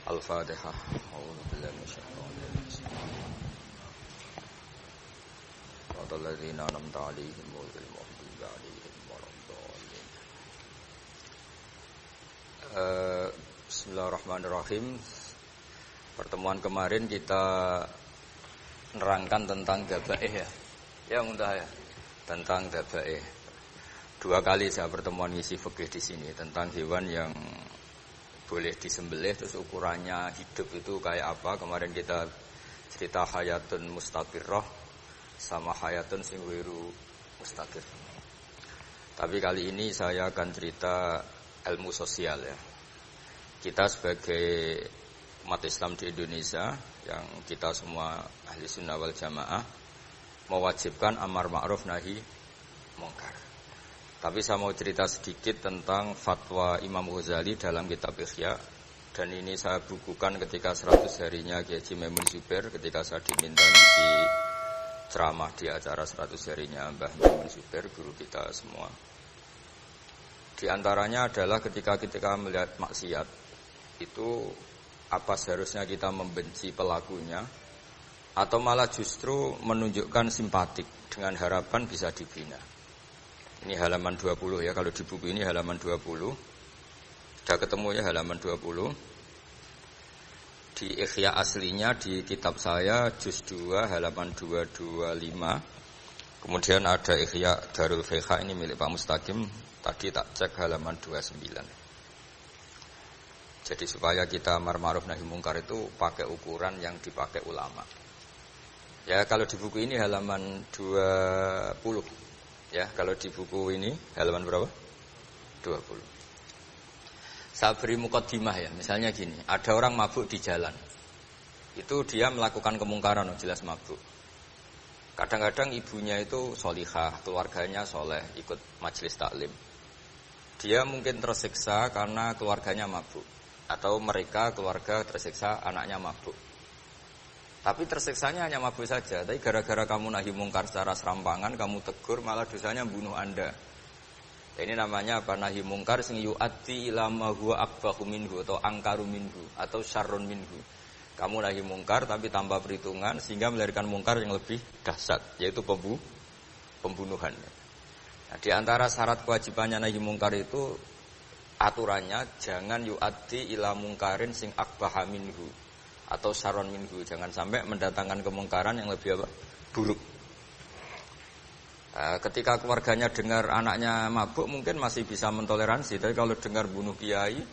Al-Fatihah. A'udzu billahi minasyaitonir rajim. Shiratal ladzina an'amta 'alaihim ghairil maghdubi 'alaihim waladdallin. Bismillahirrahmanirrahim. Pertemuan kemarin kita nerangkan tentang dabaih ya. Ya mudah ya. Tentang dabaih. 2 kali saya pertemuan ngisi fikih di sini tentang hewan yang boleh disembelih terus ukurannya hidup itu kayak apa. Kemarin kita cerita hayatun mustaqirrah sama hayatun sing wiru mustaqir. Tapi kali ini saya akan cerita ilmu sosial ya. Kita sebagai umat Islam di Indonesia yang kita semua ahli sunnah wal jamaah mewajibkan amar ma'ruf nahi mungkar. Tapi saya mau cerita sedikit tentang fatwa Imam Ghazali dalam kitab Ihya. Dan ini saya bukukan ketika 100 harinya Kiai Haji Maimun Zubair, ketika saya diminta ngisi ceramah di acara 100 harinya Mbah Maimun Zubair, guru kita semua. Di antaranya adalah ketika melihat maksiat, itu apa seharusnya kita membenci pelakunya, atau malah justru menunjukkan simpatik dengan harapan bisa dibina. Ini halaman 20 ya, kalau di buku ini halaman 20. Sudah ketemu ya halaman 20. Di Ihya aslinya di kitab saya juz 2 halaman 225. Kemudian ada Ihya Darul Fiqh ini milik Pak Mustaqim. Tadi tak cek halaman 29. Jadi supaya kita amar ma'ruf nahi mungkar itu pakai ukuran yang dipakai ulama. Ya kalau di buku ini halaman 20. Ya, kalau di buku ini halaman berapa? 20. Saya beri mukaddimah ya, misalnya gini, ada orang mabuk di jalan. Itu dia melakukan kemungkaran, jelas mabuk. Kadang-kadang ibunya itu solihah, keluarganya soleh, ikut majelis taklim. Dia mungkin tersiksa karena keluarganya mabuk. Atau mereka keluarga tersiksa anaknya mabuk. Tapi tersiksanya hanya mabuk saja. Tapi gara-gara kamu nahi mungkar secara serampangan, kamu tegur, malah dosanya bunuh Anda. Ini namanya apa? Nahi mungkar sing yu'ati ila ma huwa akbahu minhu atau angkaru minhu atau syarrun minhu. Kamu nahi mungkar tapi tanpa perhitungan sehingga melahirkan mungkar yang lebih dahsyat, yaitu pembunuhan. Nah, di antara syarat kewajibannya nahi mungkar itu aturannya jangan yu'ati ila mungkarin sing akbaha minhu atau syarron minhu, jangan sampai mendatangkan kemungkaran yang lebih apa? Buruk. Ketika keluarganya dengar anaknya mabuk mungkin masih bisa mentoleransi, tapi kalau dengar bunuh kiai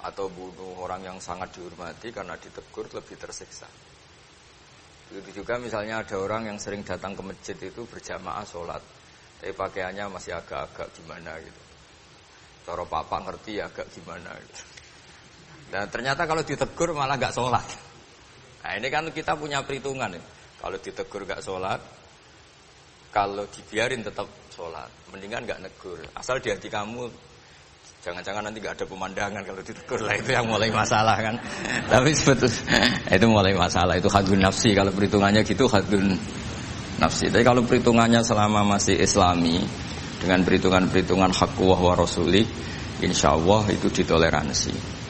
atau bunuh orang yang sangat dihormati karena ditegur lebih tersiksa. Begitu juga misalnya ada orang yang sering datang ke masjid itu berjamaah sholat, tapi pakaiannya masih agak-agak gimana gitu. Cara papa ngerti agak gimana gitu. Dan ternyata kalau ditegur malah gak sholat. Nah ini kan kita punya perhitungan ya. Kalau ditegur gak sholat, kalau dibiarin tetap sholat, mendingan gak negur. Asal di hati kamu jangan-jangan nanti gak ada pemandangan kalau ditegur lah, itu yang mulai masalah kan. Tapi sebetulnya itu mulai masalah, itu hadun nafsi. Kalau perhitungannya gitu hadun nafsi. Tapi kalau perhitungannya selama masih islami, dengan perhitungan-perhitungan haqquh wa rasulih, insyaallah itu ditoleransi.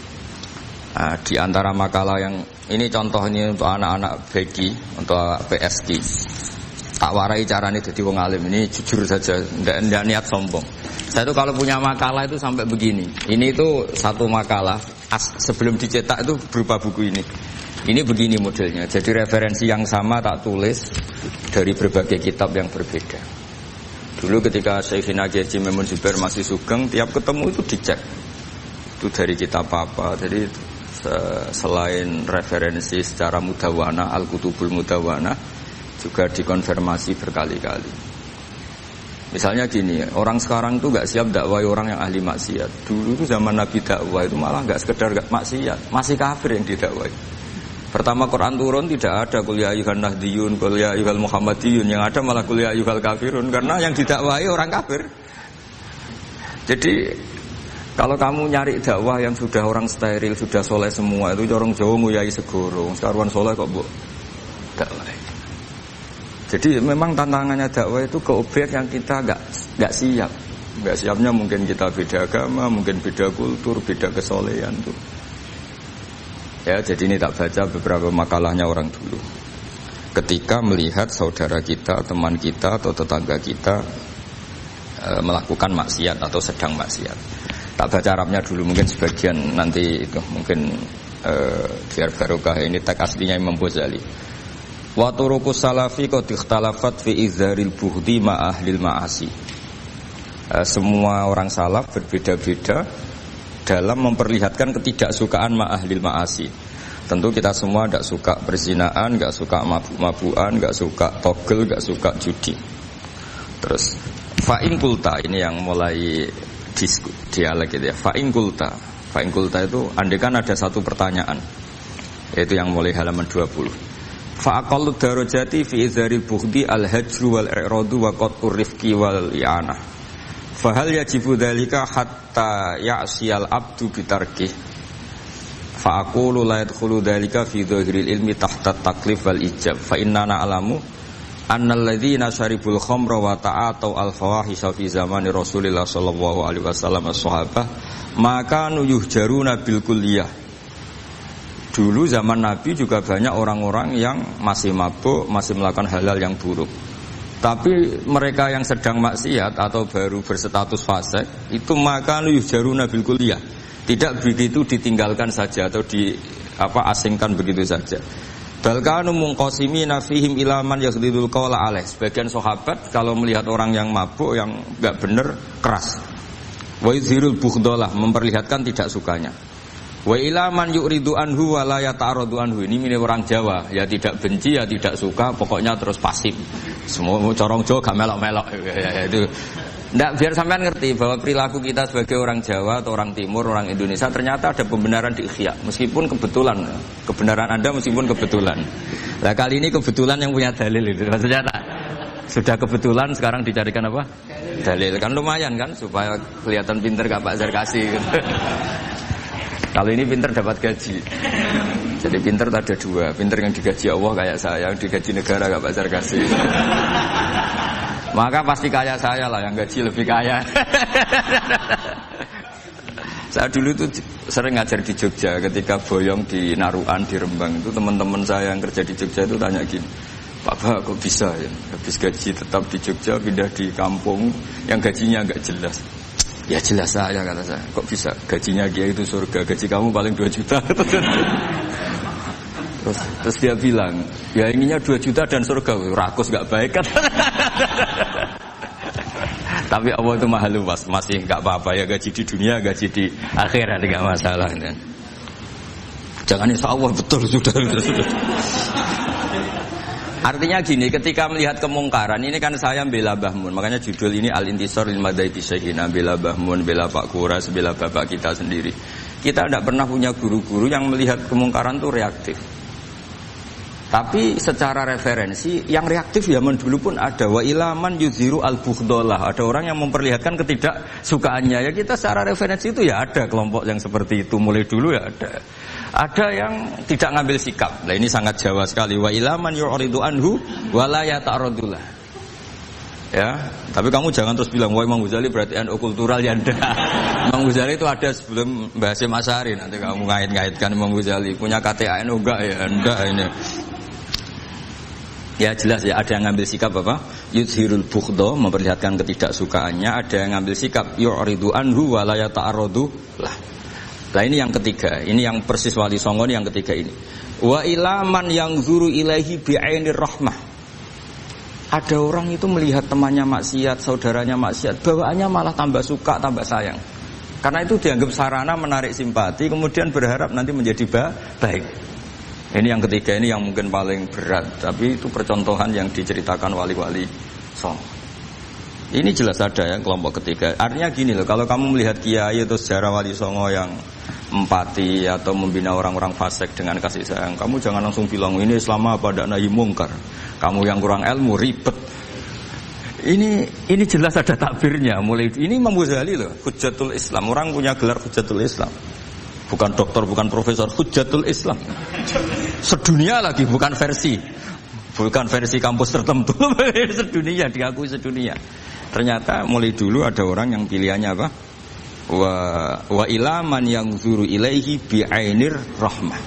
Nah, di antara makalah yang ini contoh ini untuk anak-anak begi, untuk PSK. Tak warai caranya jadi wong alim, ini jujur saja, enggak niat sombong. Saya itu kalau punya makalah itu sampai begini. Ini itu satu makalah sebelum dicetak itu berupa buku ini. Ini begini modelnya. Jadi referensi yang sama tak tulis dari berbagai kitab yang berbeda. Dulu ketika Syekhina Kiai Haji Maimun Zubair masih sugeng, tiap ketemu itu dicek. Itu dari kitab apa. Jadi selain referensi secara mudawana, Al-Kutubul Mudawana, juga dikonfirmasi berkali-kali. Misalnya gini, orang sekarang tuh gak siap dakwai orang yang ahli maksiat. Dulu itu zaman Nabi dakwah itu malah gak sekedar gak maksiat, masih kafir yang didakwai. Pertama Quran turun tidak ada qul ya ayyuhan nahdiyun, qul ya ayyuhal muhammadiyun, yang ada malah qul ya ayyuhal kafirun, karena yang didakwai orang kafir. Jadi kalau kamu nyari dakwah yang sudah orang steril, sudah soleh semua, itu orang Jawa nguyai segoro, sekaruan soleh kok mbok dakwah. Jadi memang tantangannya dakwah itu ke objek yang kita nggak siap. Nggak siapnya mungkin kita beda agama, mungkin beda kultur, beda kesolehan tuh. Ya, jadi ini tak baca beberapa makalahnya orang dulu. Ketika melihat saudara kita, teman kita atau tetangga kita melakukan maksiat atau sedang maksiat. Tak baca Arabnya dulu, mungkin sebagian nanti itu mungkin biar barokah. Ini teks aslinya Imam Ghazali. Wa turuqus salafi qad ikhtalafat fi izharil bughdi ma ahlil ma'asi. Semua orang salaf berbeda-beda dalam memperlihatkan ketidaksukaan ma ahlil ma'asi. Tentu kita semua tidak suka perzinaan, tidak suka mabuk-mabukan, tidak suka togel, tidak suka judi. Terus fa'in kulta, ini yang mulai dialog gitu ya. Fa'in kulta itu andekan ada satu pertanyaan, yaitu yang mulai halaman 20. Fa'aqallu darajati fi izharil bughdi al-hajru wal i'radu wa qat'ur rifqi wal i'anah. Fahal yajibu dzalika hatta ya'siyal abdu bitarkih. Fa aqulu la yadkhulu dzalika fi dhahiril ilmi tahta taklif wal ijab. Fa inna na'lamu annal ladzina syaribul khamra wa ta'atau al fawahisha fi zamani Rasulillah sallallahu alaihi wasallam as-sahabah maka yuhjaruna bil kulliyah. Dulu zaman Nabi juga banyak orang-orang yang masih mabuk, masih melakukan hal-hal yang buruk. Tapi mereka yang sedang maksiat atau baru berstatus fasik itu maka yujaruna bil kulliyah. Tidak begitu ditinggalkan saja atau asingkan begitu saja. Balkanu munqasimina fihim ila man yahdidul qawla alaih. Sebagian sahabat kalau melihat orang yang mabuk yang enggak benar keras. Wa yuzhirul bughdalah, memperlihatkan tidak sukanya. Wa ila man yuridu anhu wa la yata'aradu anhu. Ini milik orang Jawa, ya tidak benci ya tidak suka, pokoknya terus pasif. Semua corong Jawa gak melok-melok ya, itu. Nggak, biar sampean ngerti bahwa perilaku kita sebagai orang Jawa atau orang Timur, orang Indonesia ternyata ada pembenaran di ikhya, meskipun kebetulan. Kebenaran Anda meskipun kebetulan. Nah, kali ini kebetulan yang punya dalil itu. Maksudnya sudah kebetulan sekarang dicarikan apa? Dalil. Kan lumayan kan supaya kelihatan pinter gak Pak Zarkasi gitu. Kalau ini pinter dapat gaji. Jadi pinter ada dua, pinter yang digaji Allah kayak saya, yang digaji negara gak Pak Zarkasi. Maka pasti kaya saya lah, yang gaji lebih kaya. Saya dulu itu sering ngajar di Jogja, ketika boyong di Naruan, di Rembang itu teman-teman saya yang kerja di Jogja itu tanya gini, Pak kok bisa ya, habis gaji tetap di Jogja, pindah di kampung yang gajinya agak jelas. Ya jelas saya, kata saya, kok bisa gajinya dia itu surga, gaji kamu paling 2 juta. Terus dia bilang, ya inginnya 2 juta dan surga. Rakus gak baik kan. Tapi Allah itu maha luas, masih gak apa-apa ya, gaji di dunia, gaji di akhirat gak masalah kan? Jangan insya Allah betul sudah. Artinya gini, ketika melihat kemungkaran, ini kan saya bela Mbah Mun, makanya judul ini Al-Intisar lil Madhaib Syekhina, bela Mbah Mun, bela Pak Kuras, bela bapak kita sendiri. Kita tidak pernah punya guru-guru yang melihat kemungkaran itu reaktif. Tapi secara referensi yang reaktif zaman dulu pun ada. Wa ilaman yuziru al-bughdalah, ada orang yang memperlihatkan ketidaksukaannya. Ya kita secara referensi itu ya ada kelompok yang seperti itu mulai dulu ya ada. Ada yang tidak ngambil sikap. Nah ini sangat Jawa sekali. Wa ilaman yu'ridu anhu wa la yata'radullah. Ya, tapi kamu jangan terus bilang, wah Imam Ghazali berarti NU kultural ya enggak. Imam Ghazali itu ada sebelum bahas Mas Ari, nanti kamu ngait-ngaitkan Imam Ghazali punya KTA NU enggak ya, enggak ini. Ya jelas ya, ada yang ngambil sikap apa? Yuzhirul bughda, memperlihatkan ketidaksukaannya, ada yang ngambil sikap yu'ridu anhu wa la yata'arradu lah. Nah ini yang ketiga, ini yang persis Wali Songo ini yang ketiga ini. Wa ilaman yang zuru ilaihi bi'ainir rahmah. Ada orang itu melihat temannya maksiat, saudaranya maksiat, bawaannya malah tambah suka, tambah sayang. Karena itu dianggap sarana menarik simpati, kemudian berharap nanti menjadi baik. Ini yang ketiga, ini yang mungkin paling berat, tapi itu percontohan yang diceritakan wali-wali Songo. Ini jelas ada ya kelompok ketiga. Artinya gini loh, kalau kamu melihat kiai atau sejarah Wali Songo yang empati atau membina orang-orang fasik dengan kasih sayang, kamu jangan langsung bilang ini Islam apa ndak nahi mungkar. Kamu yang kurang ilmu ribet. Ini jelas ada takbirnya. Mulai ini Imam Ghazali loh, Hujjatul Islam. Orang punya gelar Hujjatul Islam. Bukan doktor, bukan profesor, Hujjatul Islam. Sedunia lagi, bukan versi kampus tertentu. Sedunia, diakui sedunia. Ternyata mulai dulu ada orang yang pilihannya apa? Wa ilaman yang zuru ilaihi bi'ainir rahmah.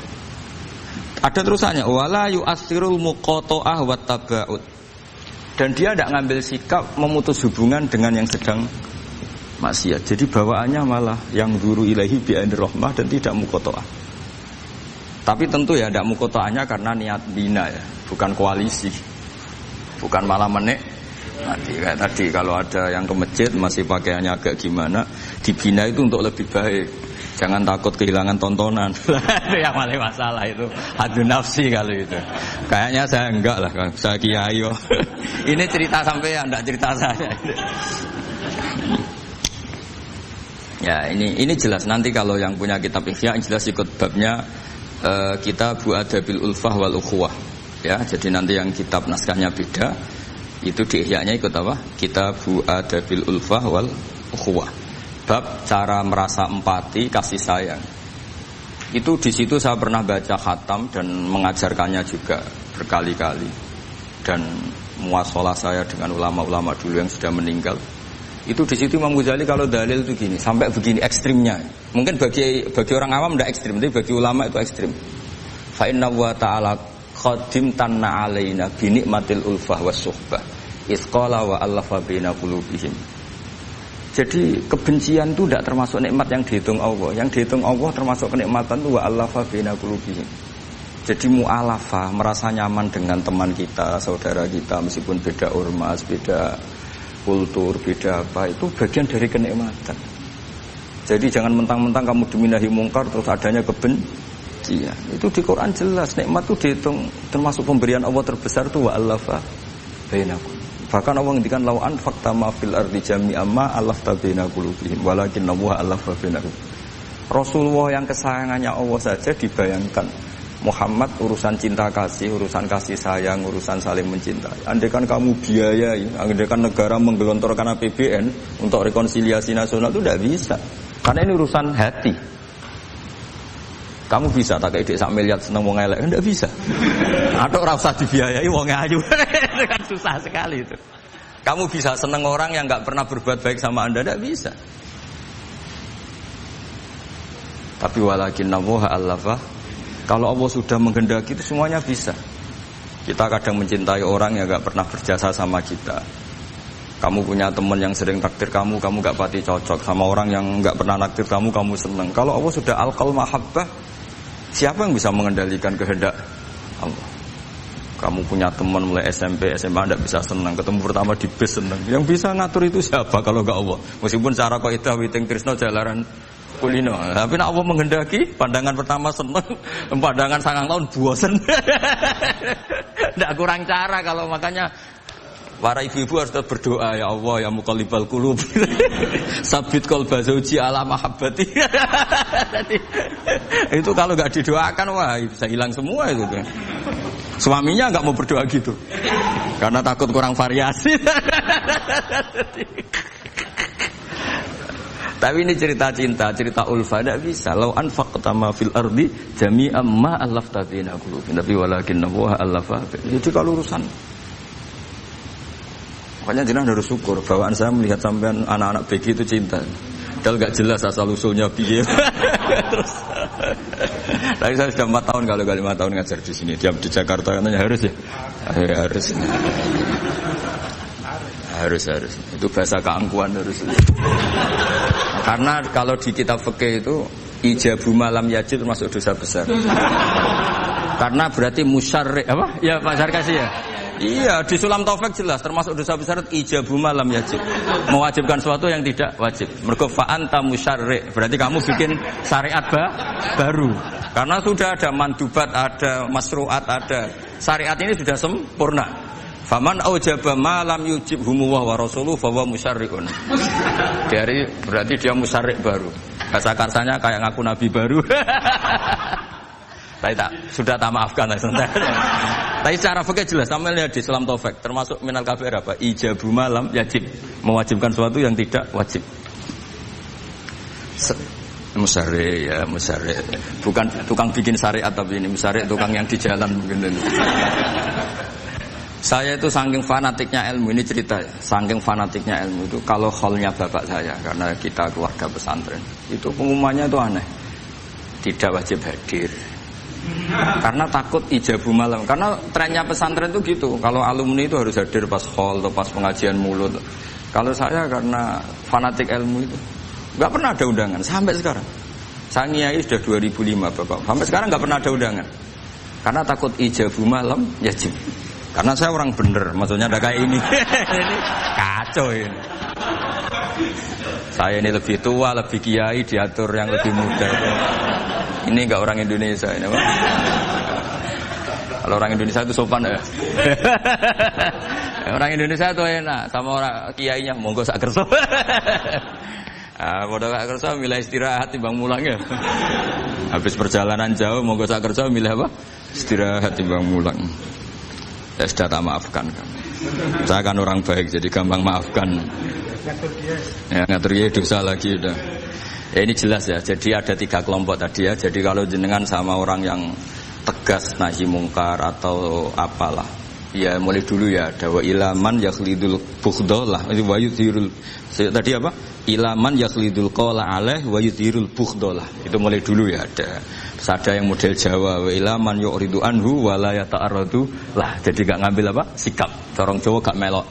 Ada terusannya, wala yu'athirul muqata'ah wa tabaud. Dan dia tidak ngambil sikap memutus hubungan dengan yang sedang maksiat. Jadi bawaannya malah yang duru ilahi bi'anir rahmah dan tidak muqata'ah. Tapi tentu ya tidak muqata'ahnya karena niat bina ya, bukan koalisi. Bukan malah menik. Nanti kayak tadi kalau ada yang ke masjid masih pakaiannya agak gimana, dibina itu untuk lebih baik. Jangan takut kehilangan tontonan. Itu yang paling masalah itu. Hadu nafsi kalau itu. Kayaknya saya enggak lah, saya kiai. Ini cerita sampai enggak cerita saya. Ya, ini jelas nanti kalau yang punya kitab Ihya jelas ikut babnya Kitabu Adabil Ulfah wal Ukhuwah. Ya, jadi nanti yang kitab naskahnya beda. Itu di Ihya-nya ikut apa? Kitabu Adabil Ulfah wal Ukhuwah. Bab cara merasa empati, kasih sayang. Itu di situ saya pernah baca khatam dan mengajarkannya juga berkali-kali. Dan muasalah saya dengan ulama-ulama dulu yang sudah meninggal. Itu di situ Imam Ghazali kalau dalil itu gini, sampai begini ekstrimnya. Mungkin bagi orang awam tidak ekstrim, tapi bagi ulama itu ekstrim. Fa inna wa ta'ala qadim tanna alaina bi nikmatil ulfah was suhbah. Isqala wa allafa baina qulubihim. Jadi kebencian itu tidak termasuk nikmat yang dihitung Allah. Yang dihitung Allah termasuk kenikmatan itu wa allafa baina qulubihim. Jadi mu'alafa, merasa nyaman dengan teman kita, saudara kita meskipun beda ormas, beda kultur, beda apa, itu bagian dari kenikmatan. Jadi jangan mentang-mentang kamu diminahi mungkar terus adanya kebencian. Itu di Quran jelas, nikmat itu dihitung termasuk pemberian Allah terbesar itu wa allafa bainakum. Bahkan Allah ngendikan lau anfaqta ma fil ardi jami'an ma allafta baina qulubihim walakinna Allah allafa bainahum. Rasulullah yang kesayangannya Allah saja dibayangkan Muhammad urusan cinta kasih, urusan kasih sayang, urusan saling mencintai. Andaikan kamu biayai, andaikan negara menggelontorkan APBN untuk rekonsiliasi nasional itu tidak bisa. Karena ini urusan hati. Kamu bisa tak kayak ide sak miliar seneng wong elek, enggak bisa. Atau ora usah dibiayai wong ayu. Itu kan susah sekali itu. Kamu bisa seneng orang yang enggak pernah berbuat baik sama Anda, enggak bisa. Tapi walakin Allah allafa. Kalau Allah sudah menghendaki itu semuanya bisa. Kita kadang mencintai orang yang enggak pernah berjasa sama kita. Kamu punya teman yang sering takdir kamu enggak pati cocok sama orang yang enggak pernah naktir kamu seneng. Kalau Allah sudah alqal mahabbah, siapa yang bisa mengendalikan kehendak Allah? Kamu punya teman mulai SMP, SMA tidak bisa senang. Ketemu pertama di bis senang. Yang bisa ngatur itu siapa kalau enggak Allah? Meskipun cara kaidah witing tresno jalaran kulino. Tapi nak Allah menghendaki, pandangan pertama senang, pandangan 9 tahun bosan. Tidak kurang cara kalau makanya para ibu-ibu harus berdoa, ya Allah ya muqallibal qulub. Sabit qalba zauji ala mahabbati. Itu kalau enggak didoakan wah bisa hilang semua itu kan. Suaminya enggak mau berdoa gitu. Karena takut kurang variasi. Tapi ini cerita cinta, cerita ulfa tidak bisa. Lau anfaqta ma fil ardi jami'an ma allafta baina qulubihim. Tapi walakinna Allah allafa. Jadi kalau urusan makanya jenengan harus syukur bawaan saya melihat sampean anak-anak BG itu cinta. Padahal enggak jelas asal usulnya piye. Terus tapi saya sudah 4 tahun kalau 5 tahun ngajar di sini. Diam di Jakarta katanya harus ya. Harus. Itu bahasa keangkuhan harus. Karena kalau di kitab fikih itu ijabu malam yajib termasuk dosa besar. Karena berarti musyarri apa? Ya Pak Sarkasi ya. Iya, di Sulam Taufik jelas termasuk dosa besar ijabu malam yajib. Mewajibkan sesuatu yang tidak wajib. Mergo fa anta musyarri, berarti kamu bikin syariat baru. Karena sudah ada mandubat, ada masruat, ada. Syariat ini sudah sempurna. Faman aujaba ma lam yujibhu wa rasuluhu fa huwa musyarri'un. Dari berarti dia musyarri' baru. Bahasa karsanya kayak ngaku nabi baru. Sudah tak maafkan lah sebentar. Tapi secara fikih jelas sama lihat di Sulam Taufik termasuk minal kabair apa? Ijabu malam yajib, mewajibkan sesuatu yang tidak wajib. Musyarri ya musyarri. Bukan tukang bikin syariat tapi ini musyarri tukang yang di jalan mungkin ini. Saya itu saking fanatiknya ilmu, ini cerita ya. Saking fanatiknya ilmu itu kalau kholnya bapak saya karena kita keluarga pesantren itu pengumumannya itu aneh. Tidak wajib hadir. Karena takut ijabu malam. Karena trennya pesantren itu gitu. Kalau alumni itu harus hadir pas hall atau pas pengajian mulut. Kalau saya karena fanatik ilmu itu nggak pernah ada undangan sampai sekarang. Saya ngiyai sudah 2005 Bapak. Sampai sekarang nggak pernah ada undangan. Karena takut ijabu malam yajib. Karena saya orang bener, maksudnya ada kayak ini. Ini kacau ini. Saya ini lebih tua, lebih kiai, diatur yang lebih muda. Ini enggak orang Indonesia ini, Pak. Kalau orang Indonesia itu sopan ya. Orang Indonesia itu enak, sama orang kiainya monggo sak kerso. Padha sak kerso milih istirahat timbang mulang ya. Habis perjalanan jauh monggo sak kerso milih apa? Istirahat timbang mulang. Ya sudah tak maafkan kan. Saya kan orang baik jadi gampang maafkan. Ya ngatur dia dosa lagi udah. Ya ini jelas ya. Jadi ada 3 kelompok tadi ya. Jadi kalau jenengan sama orang yang tegas nahi mungkar atau apalah. Ya mulai dulu ya ada wa ilaman yakhlidul bughdhalah. Itu wa yudhirul. Tadi apa? Ilaman yakhlidul qala alaih wa yudhirul bughdhalah. Itu mulai dulu ya ada. Terus ada yang model Jawa wa ilaman yu'ridu anhu wa la yata'arradu lah. Jadi gak ngambil apa? Sikap. Corong Jawa gak melok.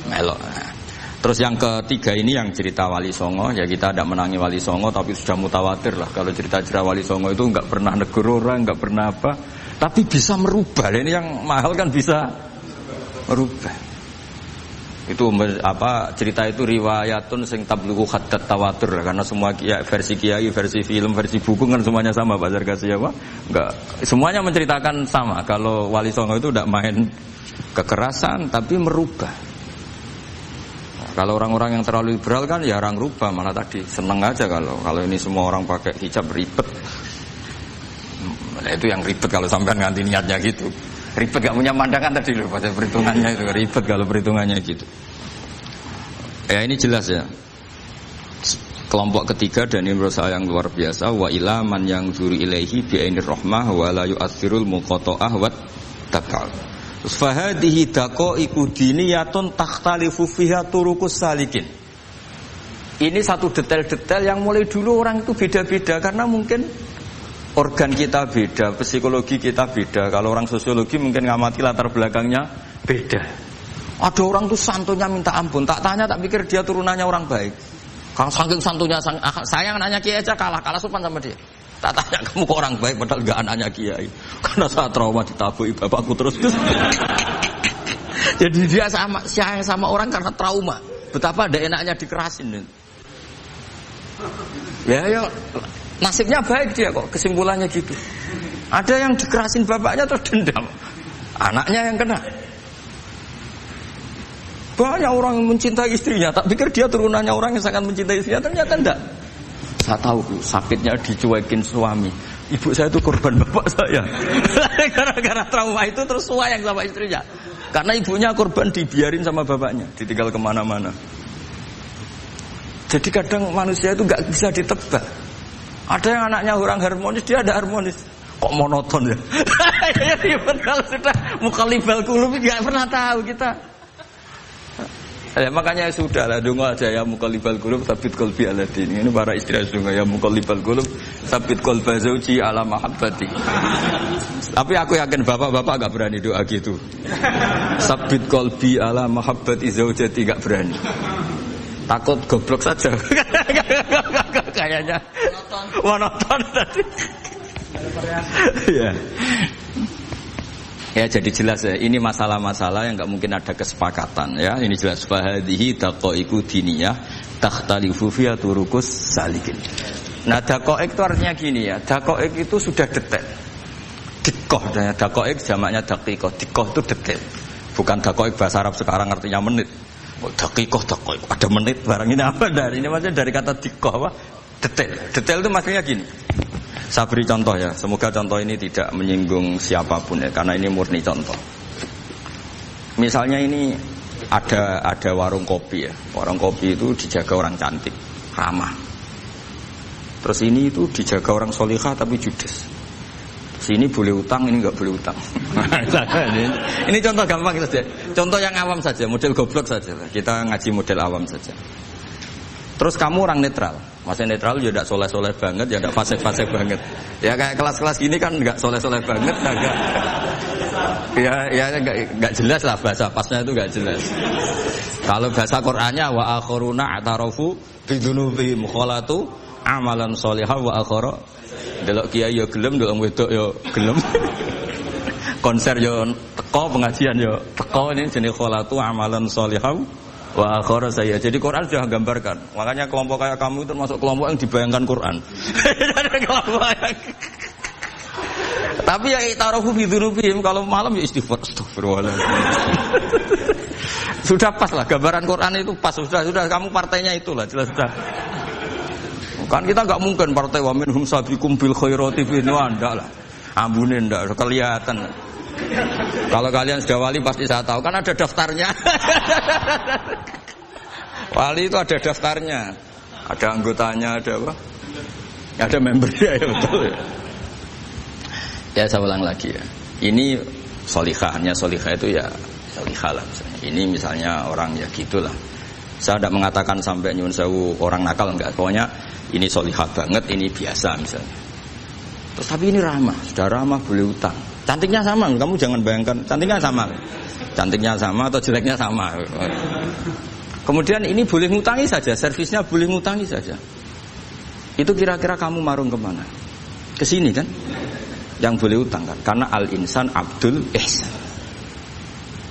Nah. Terus yang ketiga ini yang cerita Wali Songo. Ya kita tidak menangi Wali Songo tapi sudah mutawatir lah. Kalau cerita-cerita Wali Songo itu gak pernah negur orang, gak pernah apa. Tapi bisa merubah. Ini yang mahal kan bisa merubah. Itu apa cerita itu riwayatun sing tablughu haddat tawatur karena semua versi kiai, versi film, versi buku kan semuanya sama Pak Zarkasi apa? Enggak, semuanya menceritakan sama. Kalau Wali Songo itu tidak main kekerasan tapi merubah. Nah, kalau orang-orang yang terlalu liberal kan ya orang rubah malah tadi seneng aja kalau ini semua orang pakai hijab ribet. Nah, itu yang ribet kalau sampai nganti niatnya gitu. Ribet gak punya pandangan tadi loh pada perhitungannya itu ribet kalau perhitungannya gitu. Ya ini jelas ya. Kelompok ketiga dan ini menurut saya yang luar biasa wa ila man yang zuri ilaihi bi ainir rahmah wa la yu'athirul muqata'ah wa tabal. Fa hadhihi daqaiqu diniyatun takhtalifu fiha turuqus salikin. Ini satu detail-detail yang mulai dulu orang itu beda-beda karena mungkin organ kita beda, psikologi kita beda. Kalau orang sosiologi mungkin ngamati latar belakangnya beda. Ada orang tuh santunya minta ampun, tak tanya tak pikir dia turunannya orang baik. Kalau saking santunya saya nanya kiai aja kalah sopan sama dia. Tak tanya kamu kok orang baik padahal enggak anaknya kiai. Karena saya trauma ditabuhi bapakku terus. Jadi dia sama orang karena trauma. Betapa ada enaknya dikerasin. Ya. Nasibnya baik dia kok, kesimpulannya gitu. Ada yang dikerasin bapaknya terus dendam, anaknya yang kena. Banyak orang yang mencintai istrinya, tak pikir dia turunannya orang yang sangat mencintai istrinya, ternyata enggak. Saya tahu sakitnya dicuekin suami. Ibu saya itu korban bapak saya. Gara-gara trauma itu terus sayang sama istrinya. Karena ibunya korban dibiarin sama bapaknya, ditinggal kemana-mana. Jadi kadang manusia itu enggak bisa ditebak. Ada yang anaknya orang harmonis, dia ada harmonis. Kok monoton ya? Kalau sudah mukallibal qulub enggak pernah tahu kita. Ya makanya sudah lah donga aja ya mukallibal qulub sabit qalbi ala din. Ini para istri donga ya mukallibal qulub sabit qalba zauji ala mahabbati. Tapi aku yakin bapak-bapak enggak berani doa gitu. Sabit qalbi ala mahabbati zaujati enggak berani. Takut goblok saja. Kayaknya monoton tadi. Ya. Ya jadi jelas ya, ini masalah-masalah yang enggak mungkin ada kesepakatan ya. Ini jelas fahadhihi daqaiqu diniyah takhtalifu fiha turuqus salikin. Nah, daqaiq itu artinya gini ya. Daqaiq itu sudah detail. Dikoh dan daqaiq jamaknya daqiqah. Dikoh itu detail. Bukan daqaiq bahasa Arab sekarang artinya menit. Daqiqah ada menit barang ini apa dari ini maksudnya dari kata dikoh apa detail itu maksudnya gini. Saya beri contoh ya, semoga contoh ini tidak menyinggung siapapun ya karena ini murni contoh. Misalnya ini ada warung kopi ya, warung kopi itu dijaga orang cantik ramah, terus ini itu dijaga orang solihah tapi judes. Sini boleh utang, ini enggak boleh utang. Ini contoh gampang saja. Contoh yang awam saja, model goblok saja. Kita ngaji model awam saja. Terus kamu orang netral. Maksudnya netral ya tidak soleh-soleh banget, ya tidak fasik-fasik banget. Ya kayak kelas-kelas gini kan nggak soleh-soleh banget, agak. Ya nggak jelas lah bahasa pasnya itu nggak jelas. Kalau bahasa Qur'annya wa akhiruna atarafu bidunubihim kholatu amalan sholihah wa akhara. Delok kiai ya gelem, delok wedok ya gelem. Konser ya teko, pengajian ya teko, ini jenis kholatu amalan sholihah wa akhara saya. Jadi Quran sudah gambarkan. Makanya kelompok kayak kamu itu termasuk kelompok yang dibayangkan Quran. Tapi ya itarafu bidzunubihim, kalau malam ya istighfar, astagfirullah. Sudah pas lah gambaran Quran itu pas, sudah kamu partainya itulah jelas sudah. Kan kita enggak mungkin partai wa minhum sabiqum bil khairati bi ndak lah. Ambune ndak kelihatan. Kalau kalian sudah wali pasti saya tahu, kan ada daftarnya. Wali itu ada daftarnya, ada anggotanya, ada apa? Ada membernya, ya betul ya. Ya saya ulang lagi ya. Ini solihahnya, solihah itu ya solihah lah misalnya. Ini misalnya orang ya gitulah. Saya tidak mengatakan sampai nyun sewu orang nakal, enggak. Pokoknya ini solihah banget, ini biasa misalnya. Terus tapi ini ramah, sudah ramah boleh utang. Cantiknya sama, kamu jangan bayangkan cantiknya sama. Cantiknya sama atau jeleknya sama. Kemudian ini boleh ngutangi saja, servisnya boleh ngutangi saja. Itu kira-kira kamu marung kemana? Ke sini kan? Yang boleh utang kan? Karena al-insan abdul ihsan.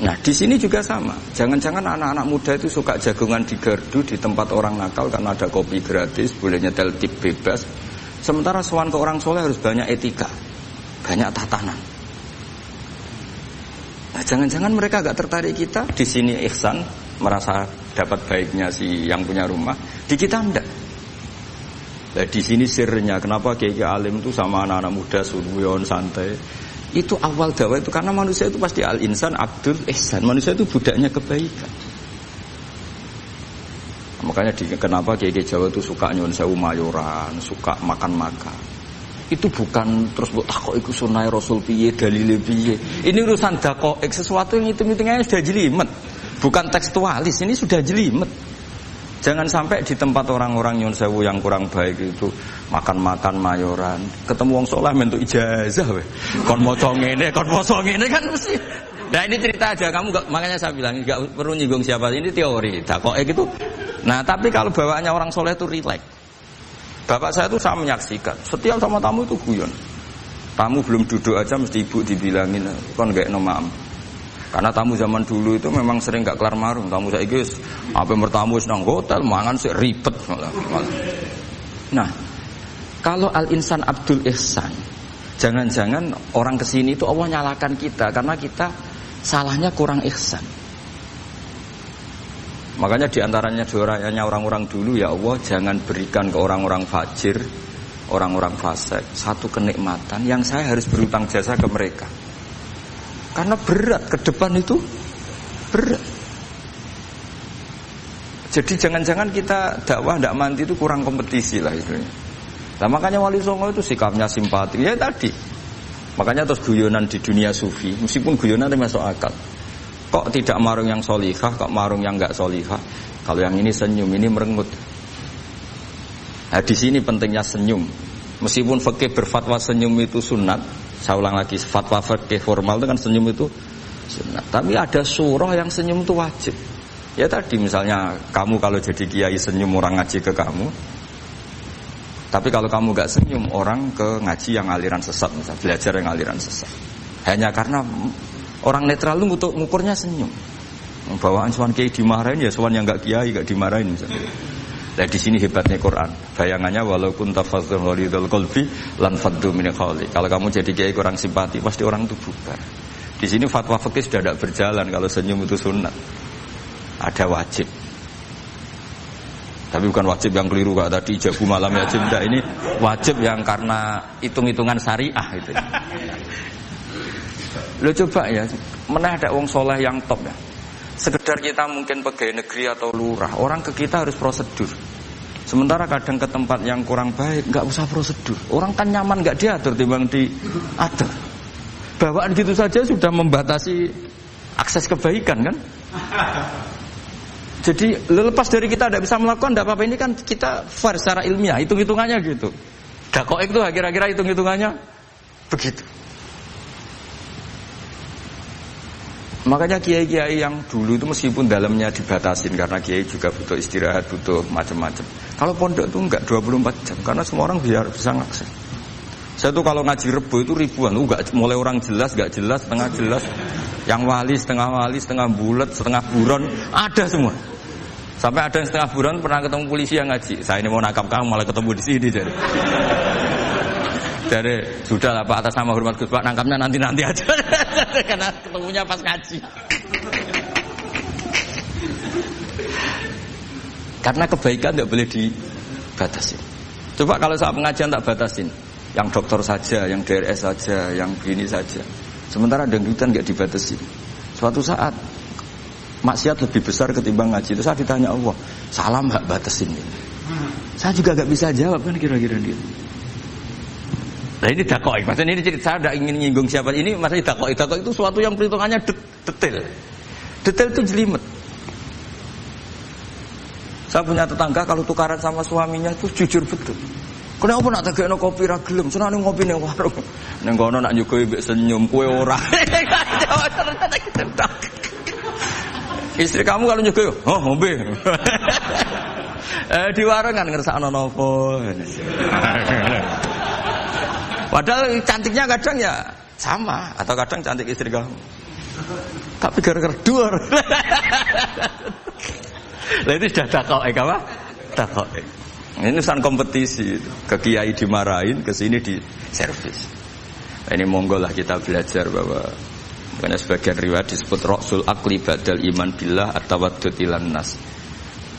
Nah di sini juga sama. Jangan-jangan anak-anak muda itu suka jagongan di gardu di tempat orang nakal karena ada kopi gratis, boleh nyetel tip bebas. Sementara sowan ke orang soleh harus banyak etika, banyak tatanan. Nah, jangan-jangan mereka agak tertarik kita di sini ihsan, merasa dapat baiknya si yang punya rumah, di kita enggak. Nah, di sini sirnya kenapa kiai alim itu sama anak-anak muda suruyon santai. Itu awal dakwah itu karena manusia itu pasti al-insan abdul ihsan. Manusia itu budaknya kebaikan. Makanya kenapa kiai Jawa itu suka nyuwun sewu mayoran, suka makan-makan. Itu bukan terus buat kok iku sunah Rasul piye dalile piye. Ini urusan dakoek, sesuatu yang hitung-hitungannya sudah jelimet. Bukan tekstualis, ini sudah jelimet. Jangan sampai di tempat orang-orang nyuwun sewu yang kurang baik itu makan-makan mayoran, ketemu wong saleh mentuk ijazah we. Kon maca ngene kan mesti. Nah ini cerita aja, kamu gak, makanya saya bilang enggak perlu nyinggung siapa, ini teori. Dakoek itu. Nah, tapi kalau bawaannya orang soleh itu rileks. Bapak saya itu saya menyaksikan, setiap sama tamu itu guyon. Tamu belum duduk aja mesti ibu dibilangin, kon gak nomam. Karena tamu zaman dulu itu memang sering gak kelar marung. Tamu saya guys, apa bertamu nang hotel, mangan sih ribet malah. Nah, kalau al-insan abdul ihsan, jangan-jangan orang kesini itu Allah nyalakan kita karena kita salahnya kurang ihsan. Makanya diantaranya doanya orang-orang dulu, ya Allah jangan berikan ke orang-orang fajir, orang-orang fasik satu kenikmatan yang saya harus berutang jasa ke mereka. Karena berat, ke depan itu berat. Jadi jangan-jangan kita dakwah tidak mandi itu kurang kompetisi lah itu. Nah makanya Wali Songo itu sikapnya simpati. Ya tadi. Makanya terus guyonan di dunia sufi, meskipun guyonan itu masuk akal. Kok tidak marung yang solihah, kok marung yang enggak solihah? Kalau yang ini senyum, ini merengut. Nah di sini pentingnya senyum. Meskipun fikih berfatwa senyum itu sunat, saya ulang lagi, fatwa fikih formal itu kan senyum itu sunat. Tapi ada surah yang senyum itu wajib. Ya tadi misalnya kamu kalau jadi kiai senyum orang ngaji ke kamu. Tapi kalau kamu enggak senyum orang ke ngaji yang aliran sesat, misalnya belajar yang aliran sesat. Hanya karena orang netral lu ngukurnya senyum. Bawaan sowan kiai dimarahin ya sowan yang enggak kiai enggak dimarahin misalnya. Nah di sini hebatnya Quran. Bayangannya walaupun tafazzul walidul qalbi lan faddu min qawli. Kalau kamu jadi kiai kurang simpati pasti orang itu bubar. Di sini fatwa fikih sudah tidak berjalan kalau senyum itu sunat. Ada wajib. Tapi bukan wajib yang keliru kak tadi jabu malam ya cinta. Ini wajib yang karena hitung-hitungan syariah itu. Lo coba ya, mana ada wong soleh yang top ya. Sekedar kita mungkin pegawai negeri atau lurah, orang ke kita harus prosedur. Sementara kadang ke tempat yang kurang baik, nggak usah prosedur. Orang kan nyaman nggak diatur, timbang diatur. Bawaan gitu saja sudah membatasi akses kebaikan kan? Jadi lepas dari kita tidak bisa melakukan, tidak apa-apa. Ini kan kita fair secara ilmiah, hitung-hitungannya gitu. Dakoik itu kira-kira hitung-hitungannya begitu. Makanya kiai-kiai yang dulu itu meskipun dalamnya dibatasin, karena kiai juga butuh istirahat, butuh macam-macam. Kalau pondok itu enggak 24 jam, karena semua orang biar bisa ngakses. Saya tuh kalau ngaji Rebo itu ribuan, enggak mulai orang jelas, enggak jelas, setengah jelas, yang wali, setengah bulat, setengah buron, ada semua. Sampai ada yang setengah buron pernah ketemu polisi yang ngaji. Saya ini mau nangkap kamu malah ketemu di sini jadi. Jadi sudah lah Pak, atas nama hormat Gus Pak, nangkapnya nanti aja. Karena ketemunya pas ngaji. Karena kebaikan tidak boleh dibatasi. Coba kalau saat pengajian tak batasin, yang dokter saja, yang DRS saja, yang gini saja. Sementara dangdutan nggak dibatasi. Suatu saat maksiat lebih besar ketimbang ngaji. Itu saya ditanya Allah, salam nggak batasin ini. Saya juga nggak bisa jawab kan kira-kira dia. Nah ini dakoik, maksudnya ini cerita saya tidak ingin nyinggung siapa. Ini maksudnya dakoik itu suatu yang perhitungannya detail. Detail itu jelimet. Saya punya tetangga kalau tukaran sama suaminya itu jujur betul. Kenapa nak tegakno kopi ra gelem, senane ngopi ning warung. Ning kono nak nyugoi mbek senyum kowe ora. Istri kamu kalau nyugoi, oh ngombe. Di warung kan ngersakno napa. Padahal cantiknya kadang ya sama, atau kadang cantik istri kamu. Tapi gara-gara duar. Lah itu sudah dakoek apa? Dakoek. Ini urusan kompetisi. Ke kiai dimarahin, ke sini di servis. Nah, ini monggo lah kita belajar bahwa karena sebagian riwayat disebut Rasul Akli Badal Iman Billah At-Tawaddud Ilan Nas.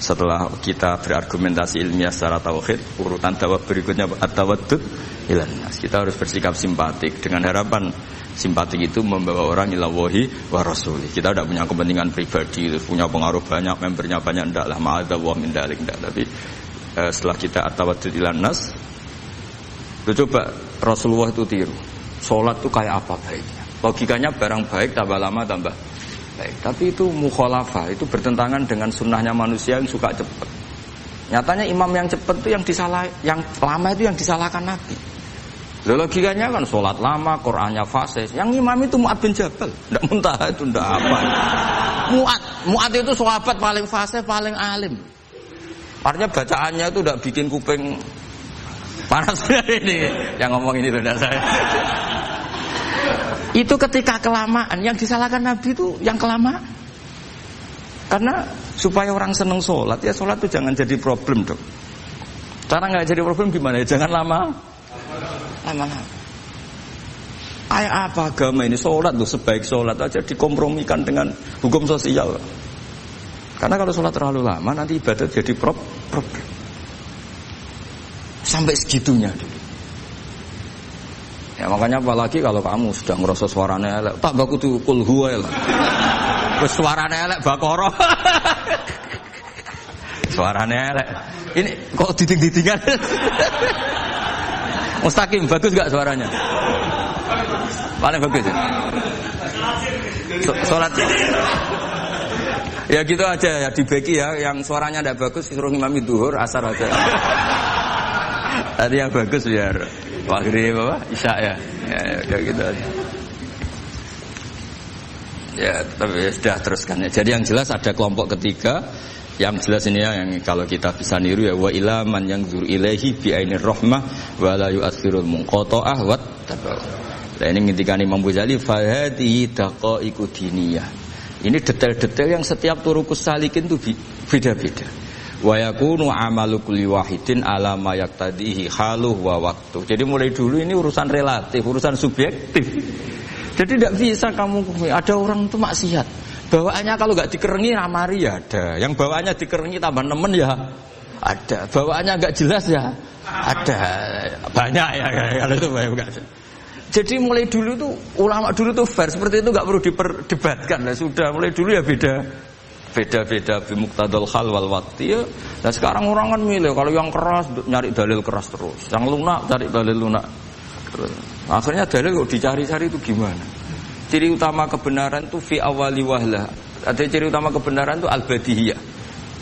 Setelah kita berargumentasi ilmiah secara tauhid, urutan dakwah berikutnya At-Tawaddud Ilan Nas. Kita harus bersikap simpatik dengan harapan simpatik itu membawa orang ila wahi wa rasuli. Kita tidak punya kepentingan pribadi, punya pengaruh banyak, membernya banyak, ndaklah ma'adzallah min dalik, ndak. Tapi setelah kita At-Tawaddud Ilan Nas, coba Rasulullah itu tiru. Salat itu kayak apa baiknya? Logikanya barang baik tambah lama tambah baik. Tapi itu mukhalafah, itu bertentangan dengan sunnahnya manusia yang suka cepat. Nyatanya imam yang cepat itu yang lama itu yang disalahkan Nabi. Logikanya kan sholat lama, Qur'annya fasih. Yang imam itu Mu'ad bin Jabal, tidak Muntaha itu tidak apa. Mu'ad itu sahabat paling fasih, paling alim. Artinya bacaannya itu tidak bikin kuping panas ini. Yang ngomong ini tidak saya. Itu ketika kelamaan, yang disalahkan Nabi itu yang kelamaan. Karena supaya orang seneng sholat, ya sholat itu jangan jadi problem dong. Cara nggak jadi problem gimana? Ya jangan lama. Kayak apa agama ini? Sholat tuh sebaik sholat aja dikompromikan dengan hukum sosial. Karena kalau sholat terlalu lama nanti ibadah jadi problem. Sampai segitunya dulu. Ya makanya apalagi kalau kamu sudah ngerasa suaranya elek, tak baku tuh kul huwa lah. Terus suaranya elek bakoro. Suaranya elek. Ini kok diting-ditingan. Mustaqim, bagus gak suaranya? Paling bagus ya? Sholat ya gitu aja ya, dibagi ya. Yang suaranya tidak bagus suruh ngimami duhur, asar aja. Tadi yang bagus biar maghrib apa? Isya ya. Ya gitu aja. Ya tapi ya, sudah teruskan ya. Jadi yang jelas ada kelompok ketiga. Yang jelas ini ya, yang kalau kita bisa niru ya, wa ila man yanzur ilaihi bi ainir rahmah wa la yu'athirul munqata'ah wa tabaw. Nah ini ngintikan Imam Ghazali fa hadhihi daqaiqu diniyah. Ini detail-detail yang setiap turukus salikin itu beda-beda. Wa yakunu amalu kulli wahidin ala ma yaqtadihi haluh wa waqtu. Jadi mulai dulu ini urusan relatif, urusan subjektif. Jadi tidak bisa kamu ada orang itu maksiat. Bawaannya kalau nggak dikerengi ramari ya ada. Yang bawaannya dikerengi tambah nemen ya ada. Bawaannya nggak jelas ya ada. Banyak ya kalau itu banyak. Jadi mulai dulu tuh ulama dulu tuh fair seperti itu nggak perlu diperdebatkan. Nah, sudah mulai dulu ya beda bimuqtadal hal wal waqti ya. Nah sekarang orang kan milih kalau yang keras nyari dalil keras terus, yang lunak cari dalil lunak terus. Akhirnya dalil kok dicari-cari itu gimana? Ciri utama kebenaran itu fi awali wahlah. Ada ciri utama kebenaran itu al-badihiyah.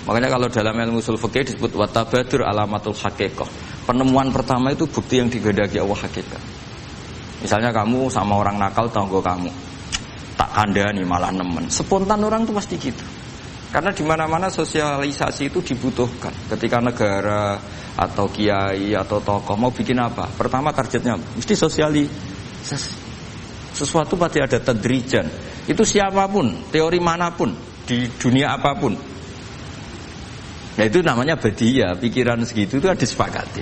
Makanya kalau dalam ilmu ushul fikih disebut watabadur alamatul haqiqah. Penemuan pertama itu bukti yang digandaki Allah hakikat. Misalnya kamu sama orang nakal tanggo kamu, tak kandani malah nemen. Spontan orang tuh pasti gitu. Karena di mana-mana sosialisasi itu dibutuhkan. Ketika negara atau kiai atau tokoh mau bikin apa? Pertama targetnya mesti sosialisasi. Sesuatu pasti ada tadrijan. Itu siapapun, teori manapun, di dunia apapun. Nah itu namanya badiah, pikiran segitu itu ada disepakati.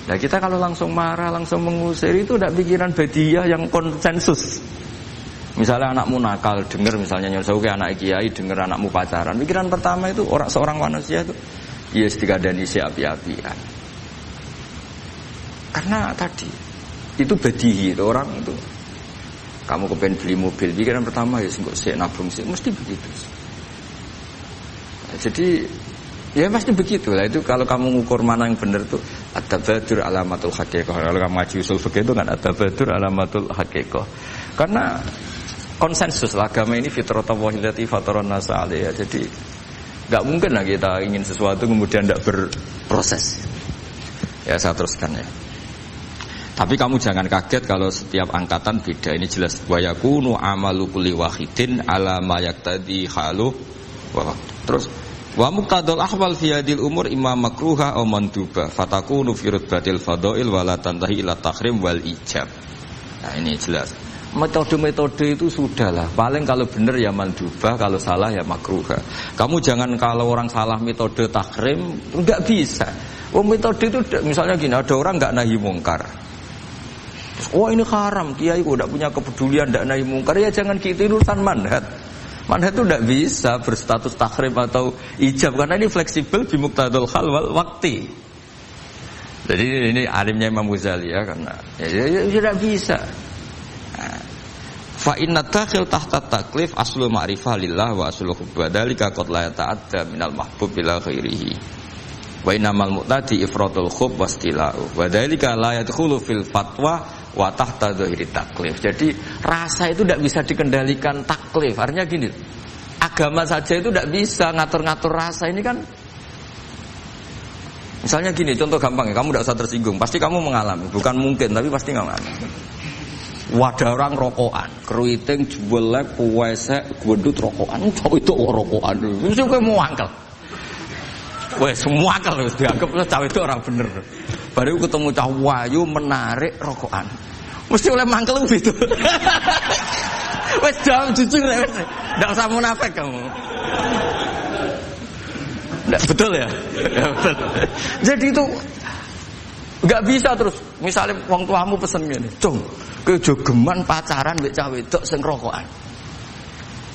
Nah kita kalau langsung marah, langsung mengusir itu tidak pikiran badiah yang konsensus. Misalnya anakmu nakal, dengar misalnya nyuruh ke anak kiai, dengar anakmu pacaran. Pikiran pertama itu seorang manusia itu, yes dikadani si api-apian. Karena tadi itu badihi itu orang itu. Kamu kepengen beli mobil, pikiran pertama ya nggak sih nabung sih, mesti begitu. Nah, jadi ya pasti begitu lah. Itu kalau kamu ngukur mana yang benar tuh at-tabadur alamatul haqiqah. Kalau kamu ngaji usul fikih itu kan at-tabadur alamatul haqiqah. Karena konsensus lah, agama ini fitratallahi allati fataran nas 'alaiha. Jadi enggak mungkin lah kita ingin sesuatu kemudian tidak berproses. Ya saya teruskan ya. Tapi kamu jangan kaget kalau setiap angkatan beda. Ini jelas wa yakunu amalu kulli wahidin ala ma yaqtadi halu wa terus wa muqtadal ahwal fi hadil umur imma makruha aw manduba fatakunu fi rutbatil fadail wala tantahi ila tahrim wal ijab. Nah ini jelas. Metode-metode itu sudahlah. Paling kalau benar ya mandubah, kalau salah ya makruha. Kamu jangan kalau orang salah metode tahrim enggak bisa. Oh metode itu misalnya gini, ada orang enggak nahi mungkar. Oh ini haram, kiai kok tidak punya kepedulian tidak nahi mungkar, ya jangan gitu, urusan manhat. Manhat itu tidak bisa berstatus tahrim atau ijab karena ini fleksibel bimuqtadul hal wal waqti. Jadi ini alimnya Imam Ghazali ya, karena ya tidak bisa. Fa inna dakhil tahta taklif aslu ma'rifah lillah wa aslu hubba dzalika qad la yata'adda minal mahbub ila ghairihi. Wa innamal mu'tadi ifratul khub wastila'u wa dzalika la yadkhulu fil fatwa wa tahta dzahiri taklif. Jadi rasa itu tidak bisa dikendalikan taklif. Artinya gini, agama saja itu tidak bisa ngatur-ngatur rasa. Ini kan misalnya gini, contoh gampang ya, kamu tidak usah tersinggung, pasti kamu mengalami, bukan mungkin tapi pasti mengalami. Wadah orang rokokan, keriting, jebelek, kuwesek, gendut rokokan, itu rokokan, mesti kamu mau angkel. Wes semua angkel harus dianggap cawe itu orang bener. Baru ketemu cah wayu menarik rokokan, mesti oleh mangkel gitu. Wes jawab jujur ya, tidak usah munafik kamu. Betul ya? Betul. Jadi itu nggak bisa terus. Misalnya wong tuamu pesen ngene, "Cung, kowe jogeman pacaran mbek cah wedok sing rokokan."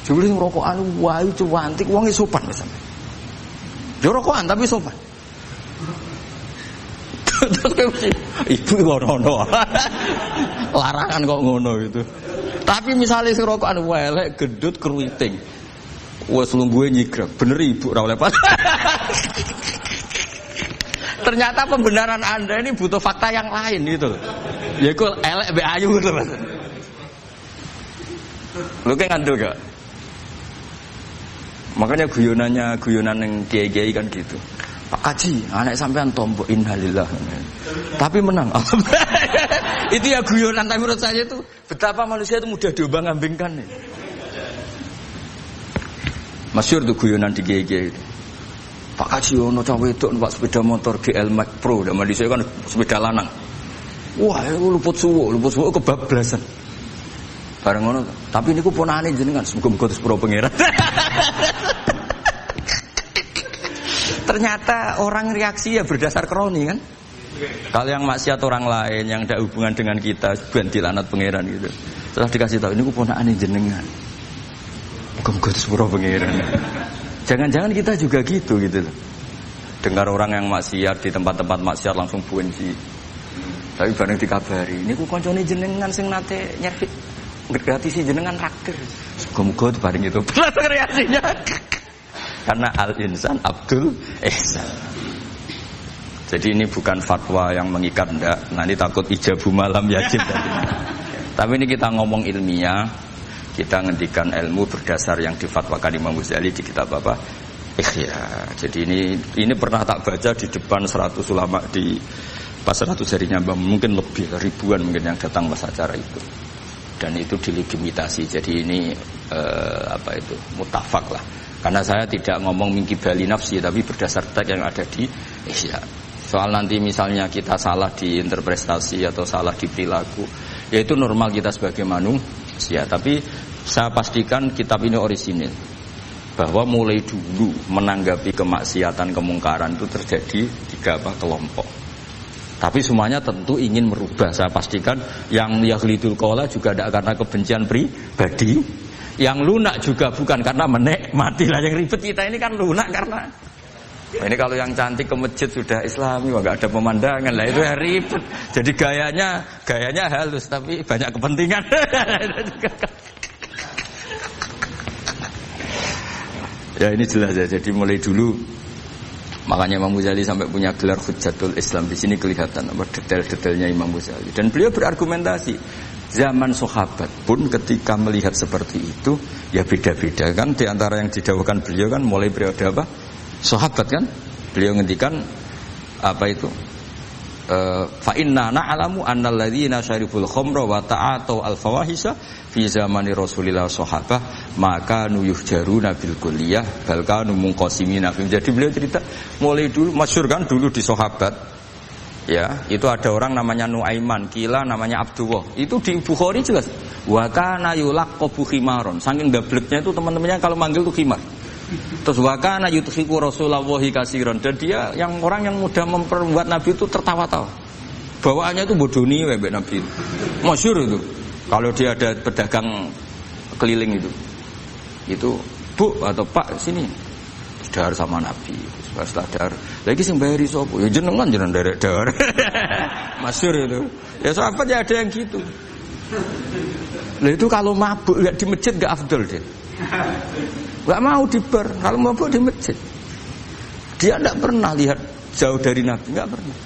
Jebule rokokan wayu cuwantik wong sopan pisan. Yo rokokan tapi sopan. Terus kowe ibu ngono. Larangan kok ngono gitu. Tapi misalnya sing rokokan welek, gendut, keriting. Wes lungguhe nyigrek, bener ibu ora oleh Ternyata pembenaran Anda ini butuh fakta yang lain gitu. Ya iku elek mbek ayu gitu Mas. Lu kayak ngandel gak? Makanya guyonan yang kiai-kiai kan gitu. Pak Kaji, anak sampean tombok innalillah. Tapi menang. Itu ya guyonan, tapi menurut saya itu betapa manusia itu mudah diombang-ambingkan nih. Masyhur tuh guyonan di kiai-kiai itu. Pak Kaji ono cah wedok numpak sepeda motor GL Max Pro, zaman dhisik kan sepeda lanang. Wah, luput suwo kebablasan. Bareng ngono, tapi niku ponakane jenengan, muga-muga sepuro pangeran. Ternyata orang reaksi ya berdasar kroni kan. Kalau yang maksiat orang lain yang ada hubungan dengan kita, ben dilanat pangeran gitu. Setelah dikasih tahu niku ponakane jenengan. Muga-muga sepuro pangeran. Jangan-jangan kita juga gitu loh. Dengar orang yang maksiat di tempat-tempat maksiat langsung buenji. Tapi bareng dikabari, niku koncone jenengan sing nate nyervit gratis jenengan raktir. Muga-muga bareng itu. Langsung reaksinya. Karena al-insan Abdul Ihsan. Jadi ini bukan fatwa yang mengikat enggak. Nanti takut ijabu malam yajib. Tapi ini kita ngomong ilmiah. Kita ngendikan ilmu berdasar yang difatwakan Imam Ghazali di kitab apa? Ihya. Jadi ini pernah tak baca di depan 100 ulama di pas 100 harinya mungkin lebih ribuan mungkin yang datang pas acara itu. Dan itu dilegitimasi. Jadi ini mutafak lah. Karena saya tidak ngomong mingki bali nafsi tapi berdasar teks yang ada di Ihya. Soal nanti misalnya kita salah di interpretasi atau salah di perilaku, ya itu normal kita sebagai manusia. Tapi saya pastikan kitab ini orisinil. Bahwa mulai dulu menanggapi kemaksiatan kemungkaran itu terjadi 3 kelompok. Tapi semuanya tentu ingin merubah. Saya pastikan yang yahlidul qola juga tidak karena kebencian pribadi, yang lunak juga bukan karena menikmati lah. Yang ribet kita ini kan lunak karena ini kalau yang cantik ke masjid sudah Islami, nggak ada pemandangan lah itu ya ribet. Jadi gayanya halus tapi banyak kepentingan. Ya ini jelas ya. Jadi mulai dulu makanya Imam Ghazali sampai punya gelar Hujjatul Islam. Di sini kelihatan apa detail-detailnya Imam Ghazali. Dan beliau berargumentasi. Zaman sahabat pun ketika melihat seperti itu ya beda-beda kan. Di antara yang didawuhkan beliau kan mulai periode apa? Sahabat kan. Beliau ngendikan apa itu? Fa inna na'lamu annal ladzina syaribul khamra wa ta'atu al fawahisha fi zamani Rasulillah sahabah maka nuyuhjaruna bil kulliyah bal kanu munqasimina. Jadi beliau cerita mulai dulu masyhur kan dulu di sahabat ya, itu ada orang namanya Nuaiman, kila namanya Abdullah. Itu di Bukhari jelas wa kana yulaqabu khimaron. Saking dableknya itu teman-temannya kalau manggil tuh khimar. Terus wakana yuthiku Rasulullah kasiron, dan dia yang orang yang mudah memperbuat Nabi itu tertawa-tawa. Bawaannya itu bodoni mbek Nabi. Masyhur itu. Kalau dia ada pedagang keliling itu Bu atau Pak sini dahar sama Nabi. Setelah dahar, lagi sing bayari sapa? Ya jenengan derek dahar. Masyhur itu. Ya sahabat ya ada yang gitu. Lah itu kalau mabuk enggak di masjid enggak afdol deh. Gak mau di bar, kalau mabuk di masjid. Dia tidak pernah lihat jauh dari Nabi, gak pernah.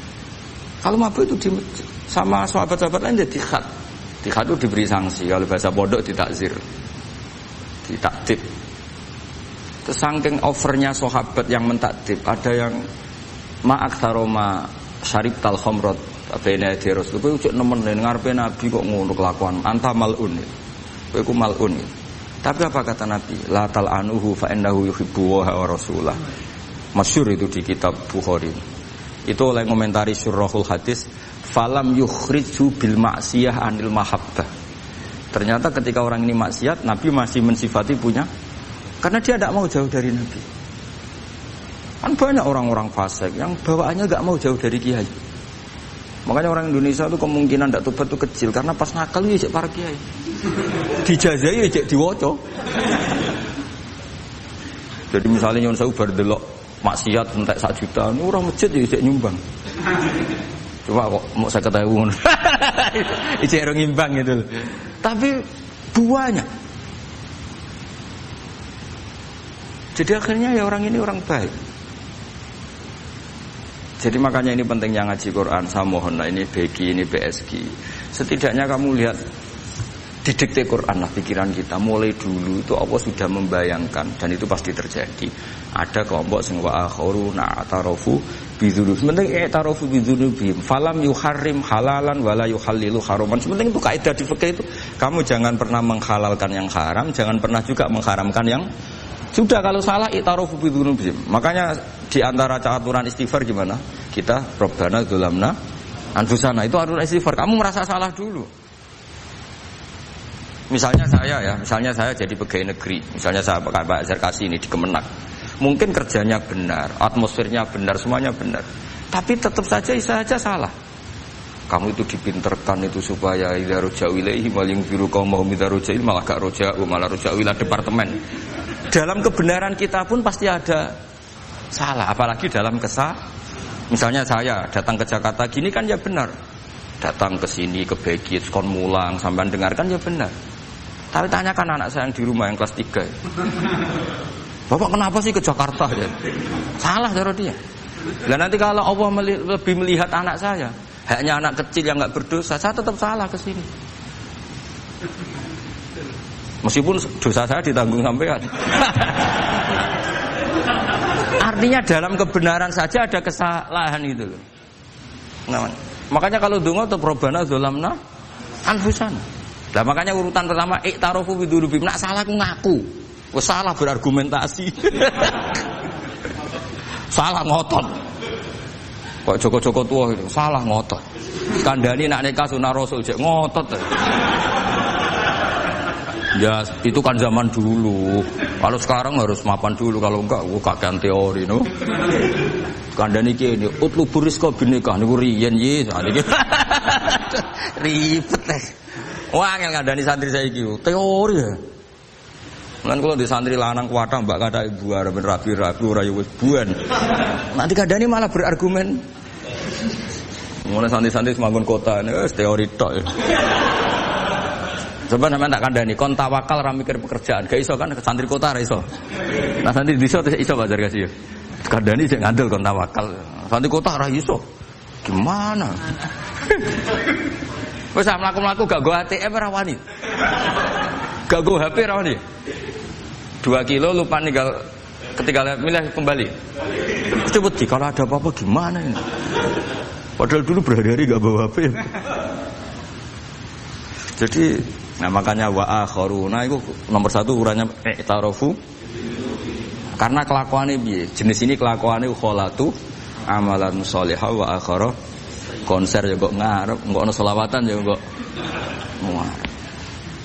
Kalau mabuk itu di masjid. Sama sahabat-sahabat lain jadi tikhat. Tikhat itu diberi sanksi. Kalau bahasa pondok ditakzir, ditaktib. Terus saking overnya sahabat yang mentakdib, ada yang ma'aksaroma syarib tal khomrot abena di Rasul. Kowe ujuk nemen ngarepe Nabi kok ngono kelakuan. Anta malun. Kowe ku malun. Tapi apa kata Nabi? La tal'anuhu fa innahu yuhibbu wa rasulah. Masyhur itu di kitab Bukhari. Itu oleh komentari Syurahul Hadis, falam yukhriju bil maksiyah anil mahabbah. Ternyata ketika orang ini maksiat, Nabi masih mensifati punya, karena dia tidak mau jauh dari Nabi. Kan banyak orang-orang fasik yang bawaannya tidak mau jauh dari kiai. Makanya orang Indonesia itu kemungkinan tidak tobat itu kecil karena pas nakal itu para kiai. Dijazai ya diwoco. Jadi misalnya nyon sewu bar delok maksiat entek 1 juta, orang masjid ya nyumbang. Coba kok mau 50.000 ngono. Ijek ora ngimbang gitu loh. Tapi buahnya. Jadi akhirnya ya orang ini orang baik. Jadi makanya ini pentingnya ngaji Quran. Saya mohon lah ini BG, ini BSG. Setidaknya kamu lihat didikte Quran lah pikiran kita. Mulai dulu itu Allah sudah membayangkan dan itu pasti terjadi. Ada kelompok sing wa akharu na'tarafu bidzunub. Sementing i'tarafu bidzunubihim. Falam yuharrim halalan wala yuhallilu haraman. Sementing itu kaidah di fikih itu. Kamu jangan pernah menghalalkan yang haram, jangan pernah juga mengharamkan yang sudah. Kalau salah i'tarafu bidzunubihim. Makanya di antara aturan istighfar gimana? Kita Rabbana dzulamna anfusana, itu aturan istighfar. Kamu merasa salah dulu. Misalnya saya jadi pegawai negeri, misalnya saya Pak Zarkasi ini di Kemenak. Mungkin kerjanya benar, atmosfernya benar, semuanya benar. Tapi tetap saja salah. Kamu itu dipinterkan itu supaya idza ruja'u ilaihi maling biru qaumahum idza ruja'il malah gak ruja'u, malah ruja'u ila departemen. Dalam kebenaran kita pun pasti ada salah, apalagi dalam misalnya saya datang ke Jakarta gini kan ya benar. Datang ke sini ke Begit, kon mulang, sampean dengarkan ya benar. Tapi tanyakan anak saya yang di rumah yang kelas 3. Bapak kenapa sih ke Jakarta ya? Salah cara dia. Dan nanti kalau Allah lebih melihat anak saya, hanya anak kecil yang enggak berdosa, saya tetap salah ke sini. Meskipun dosa saya ditanggung sampean. Artinya dalam kebenaran saja ada kesalahan itu loh. Nah, makanya kalau donga atau probana zolamna anfusana. Nah, makanya urutan pertama iktarofu bidulubim. Nak salah aku ngaku. Wes salah berargumentasi. Salah ngotot. Kok Joko-Joko tua itu salah ngotot. Kandhani nak nikah sunah Rasul cek ngotot. Ya itu kan zaman dulu. Kalau sekarang harus mapan dulu, kalau enggak kakean teori no. Kandhani ki ini utlubur rizqa binikah niku riyen ye. Ribet teh. Wah angel kandhani santri saiki teori ya. Lan kula di santri lanang kuwatah mbak kata ibu arep rabi-rabi ora yo wis buan. Nanti kandhani malah berargumen. Mulai santri-santri semangun kota wis teori tok. Coba sampean tak kandhani kon tawakal ra mikir pekerjaan. Gak iso kan santri kota ra iso. Nah santri desa iso bazar kasih. Kandhani sing ngandel kon tawakal. Santri kota ra iso. Gimana? Wis mlaku-mlaku gak go ATM ora wani. Gak go HP ora wani. 2 kilo lupa ninggal ketika milih kembali. Cepet sih kalau ada apa-apa gimana ini? Padahal dulu berhari-hari gak bawa HP. Jadi, nah makanya wa akharuna itu nomor 1 ukurannya i'tarafu. Karena kelakuannya piye? Jenis ini kelakuannya kholatu amalan sholihah wa akhara konser ya kok ngarep, kok ana selawatan ya kok.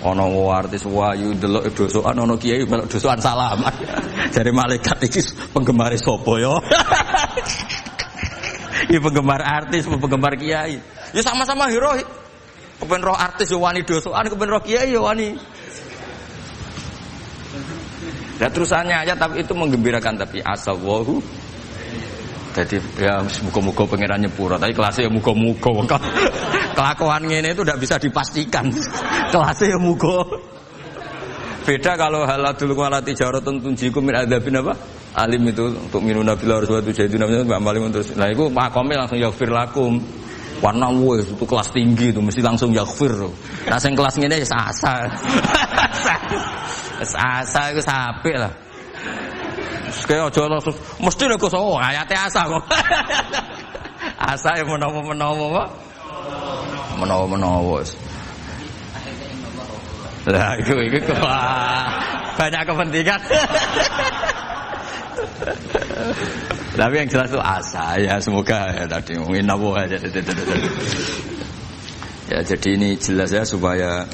Ana artis wayu delok dosokan ana kiai melok dosokan salaman. Jare malaikat iki penggemar sapa ya? Iki penggemar artis, penggemar kiai. Ya sama-sama hero. Kepen roh artis yo wani dosokan, kepen roh kiai yo wani. Lah terusannya aja tapi itu menggembirakan tapi asawahu. Jadi ya muga-muga pangeran nyepuro, tapi kelasnya ya muga-muga. Kelakuan ngene itu tidak bisa dipastikan. Kelasnya ya muga. Beda kalau haladul walati jaratun tunjikum min adzabin apa? Alim itu untuk minuna bila raswatu jadi namanya Mbak Malim terus. Nah itu makomnya langsung yaghfir lakum. Warna wes itu kelas tinggi itu mesti langsung yaghfir. Nah sing kelas ngene ya asa. Asa itu apik lah. Kayak aja langsung mesti lho kok ayate asa kok. Asa yang menawa-menawa. Menawa-menawa. Lah itu banyak kepentingan. Tapi yang jelas itu asa ya semoga ya tadi mungkin nawo aja. Ya jadi ini jelas ya supaya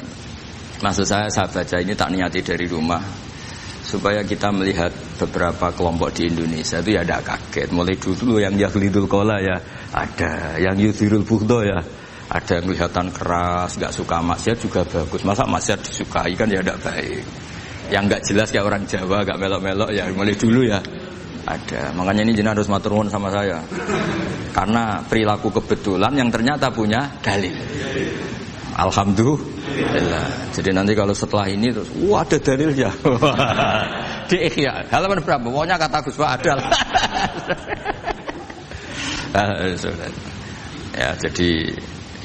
maksud saya baca ini tak niati dari rumah. Supaya kita melihat beberapa kelompok di Indonesia itu ya ada kaget. Mulai dulu yang yakhlidul qola ya ada, yang yudhirul bughdo ya ada, yang kelihatan keras, gak suka maksiat juga bagus. Masa maksiat disukai kan ya tidak baik. Yang gak jelas kayak orang Jawa gak melok-melok ya mulai dulu ya ada. Makanya ini jenengan harus matur nuwun sama saya. Karena perilaku kebetulan yang ternyata punya dalil. Alhamdulillah. Jadi nanti kalau setelah ini terus, wah ada dalilnya. Di Ikhya halaman berapa? Pokoknya kata Gus Pak ada. Ya jadi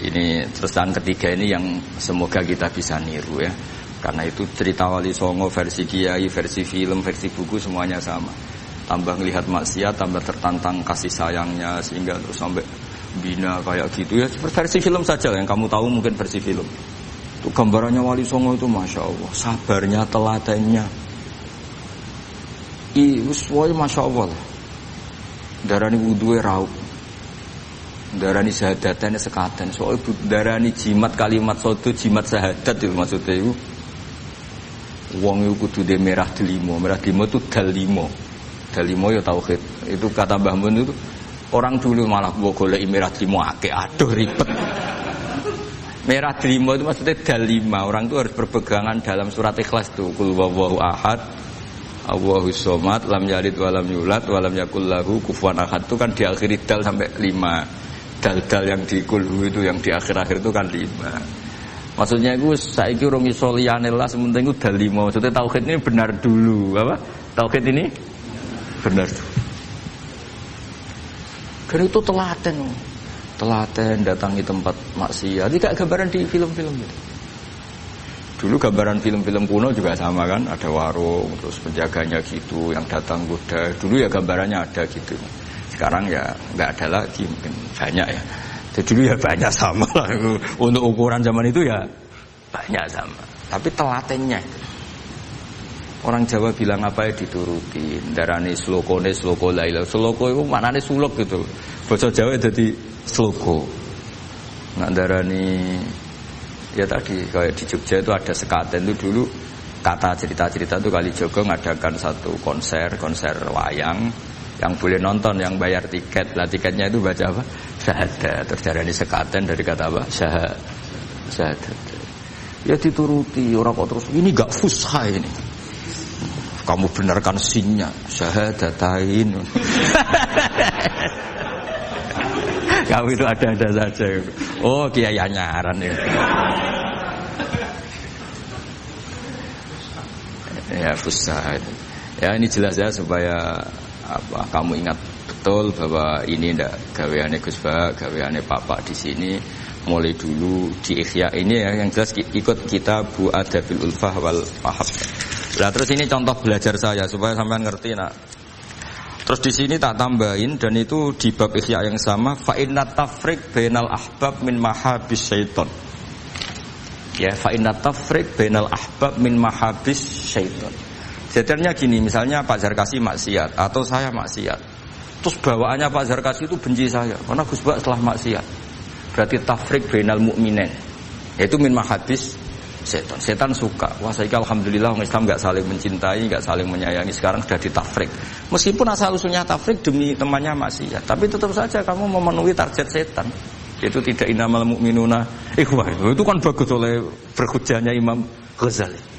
ini terusan ketiga ini yang semoga kita bisa niru ya. Karena itu cerita Wali Songo versi kiai, versi film, versi buku semuanya sama. Tambah melihat maksiat, tambah tertantang kasih sayangnya sehingga terus sampai bina kayak gitu ya, versi film saja yang kamu tahu mungkin versi film. Itu gambarannya Wali Songo itu masya Allah, sabarnya, teladannya, semuanya masya Allah. Darani wudhuwe raup, darani syahadatane sekaten. Soalnya darani jimat kalimat sodo, jimat syahadat itu maksudnya itu. Wong itu kudu de merah delimo itu dalimo. Dalimo ya tauhid. Itu kata Mbah Mun itu. Orang dulu malah golek merah delimo akeh, aduh ribet. Merah delimo itu maksudnya dalima. Orang itu harus berpegangan dalam surat Ikhlas itu. Qul huwallahu ahad, Allahus somad, lam yalid walam yulad, walam yakul lahu kufuwan ahad. Itu kan diakhiri dal sampai 5. Dal-dal yang di kulhu itu yang di akhir-akhir itu kan 5. Maksudnya itu saiki urung iso liyane lah, sementing itu dalima. Maksudnya tauhid ini benar dulu, apa? Tauhid ini benar dulu. Karena itu telaten datangi tempat maksiat. Ini kayak gambaran di film-film gitu. Dulu gambaran film-film kuno juga sama kan, ada warung, terus penjaganya gitu, yang datang kuda. Dulu ya gambarannya ada gitu. Sekarang ya nggak ada lagi, mungkin banyak ya. Jadi dulu ya banyak sama lah. Untuk ukuran zaman itu ya banyak sama. Tapi telatennya, orang Jawa bilang apa ya dituruti. Darani sloko laila. Sloko itu maknanya suluk gitu. Bahasa Jawa jadi sloko. Nah darani ya tadi kayak di Jogja itu ada sekaten itu dulu kata cerita-cerita itu Kalijogo ngadakan satu konser wayang yang boleh nonton yang bayar tiket. Lah tiketnya itu baca apa? Syahadat. Terus darani sekaten dari kata apa? Syahadat. Ya dituruti orang kok terus ini gak fusha ini. Kamu benarkan sinnya syahadatain. Kamu itu ada-ada saja. Oh kiai nyaran ya. Ya fusha. Ya ini jelas ya supaya apa kamu ingat betul bahwa ini ndak gaweane Gus Ba, gaweane Bapak di sini. Mulai dulu di Ihya ini ya yang jelas ikut kita Bu Adabil Ulfah wal Mahabbah. Nah terus ini contoh belajar saya supaya sampean ngerti nak. Terus di sini tak tambahin dan itu di bab Ihya yang sama fa inna tafriq bainal ahbab min mahabis syaiton. Ya fa inna tafriq bainal ahbab min mahabis syaiton. Sebenarnya gini, misalnya Pak Zarkasi maksiat atau saya maksiat. Terus bawaannya Pak Zarkasi itu benci saya karena Gus Ba setelah maksiat. Berarti tafriq bainal mukminin. Yaitu min mahabis setan. Setan suka. Wah, saya alhamdulillah orang Islam enggak saling mencintai, enggak saling menyayangi. Sekarang sudah ditafriq. Meskipun asal usulnya tafriq demi temannya maksiat, tapi tetap saja kamu memenuhi target setan. Yaitu tidak innamal mu'minuna ikhwah. Itu kan bagus oleh berhujahnya Imam Ghazali.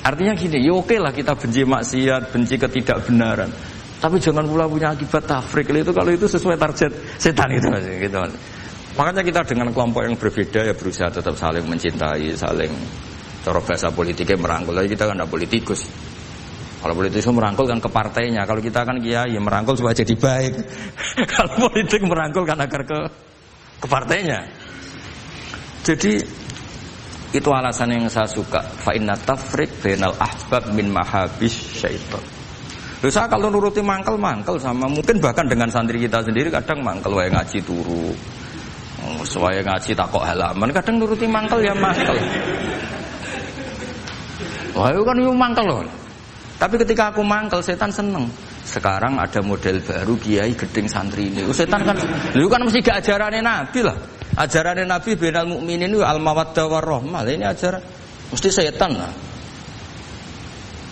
Artinya gini, ya oke lah kita benci maksiat, benci ketidakbenaran. Tapi jangan pula punya akibat tafriq itu kalau itu sesuai target setan itu gitu. Makanya kita dengan kelompok yang berbeda ya berusaha tetap saling mencintai, saling cara bahasa politiknya merangkul. Tapi kita kan tidak politikus. Kalau politikus merangkul kan ke partainya. Kalau kita kan kiai ya merangkul supaya jadi baik. Kalau politik merangkul kan agar ke partainya. Jadi itu alasan yang saya suka. Fa inna tafriq bainal ahbab min mahabis syaiton. Loh, saya kalau nuruti mangkel sama mungkin bahkan dengan santri kita sendiri kadang mangkel wae ngaji turu. Wae ngaji takok halaman kadang nuruti mangkel ya mangkel. Wah, itu kan yo mangkel loh. Tapi ketika aku mangkel setan seneng. Sekarang ada model baru kiai gedeng santri ini. Setan kan lu kan mesti gak ajarannya Nabi lah. Ajarannya Nabi bainal mukminin itu al mawaddah warahmah. Ini ajaran mesti setan lah.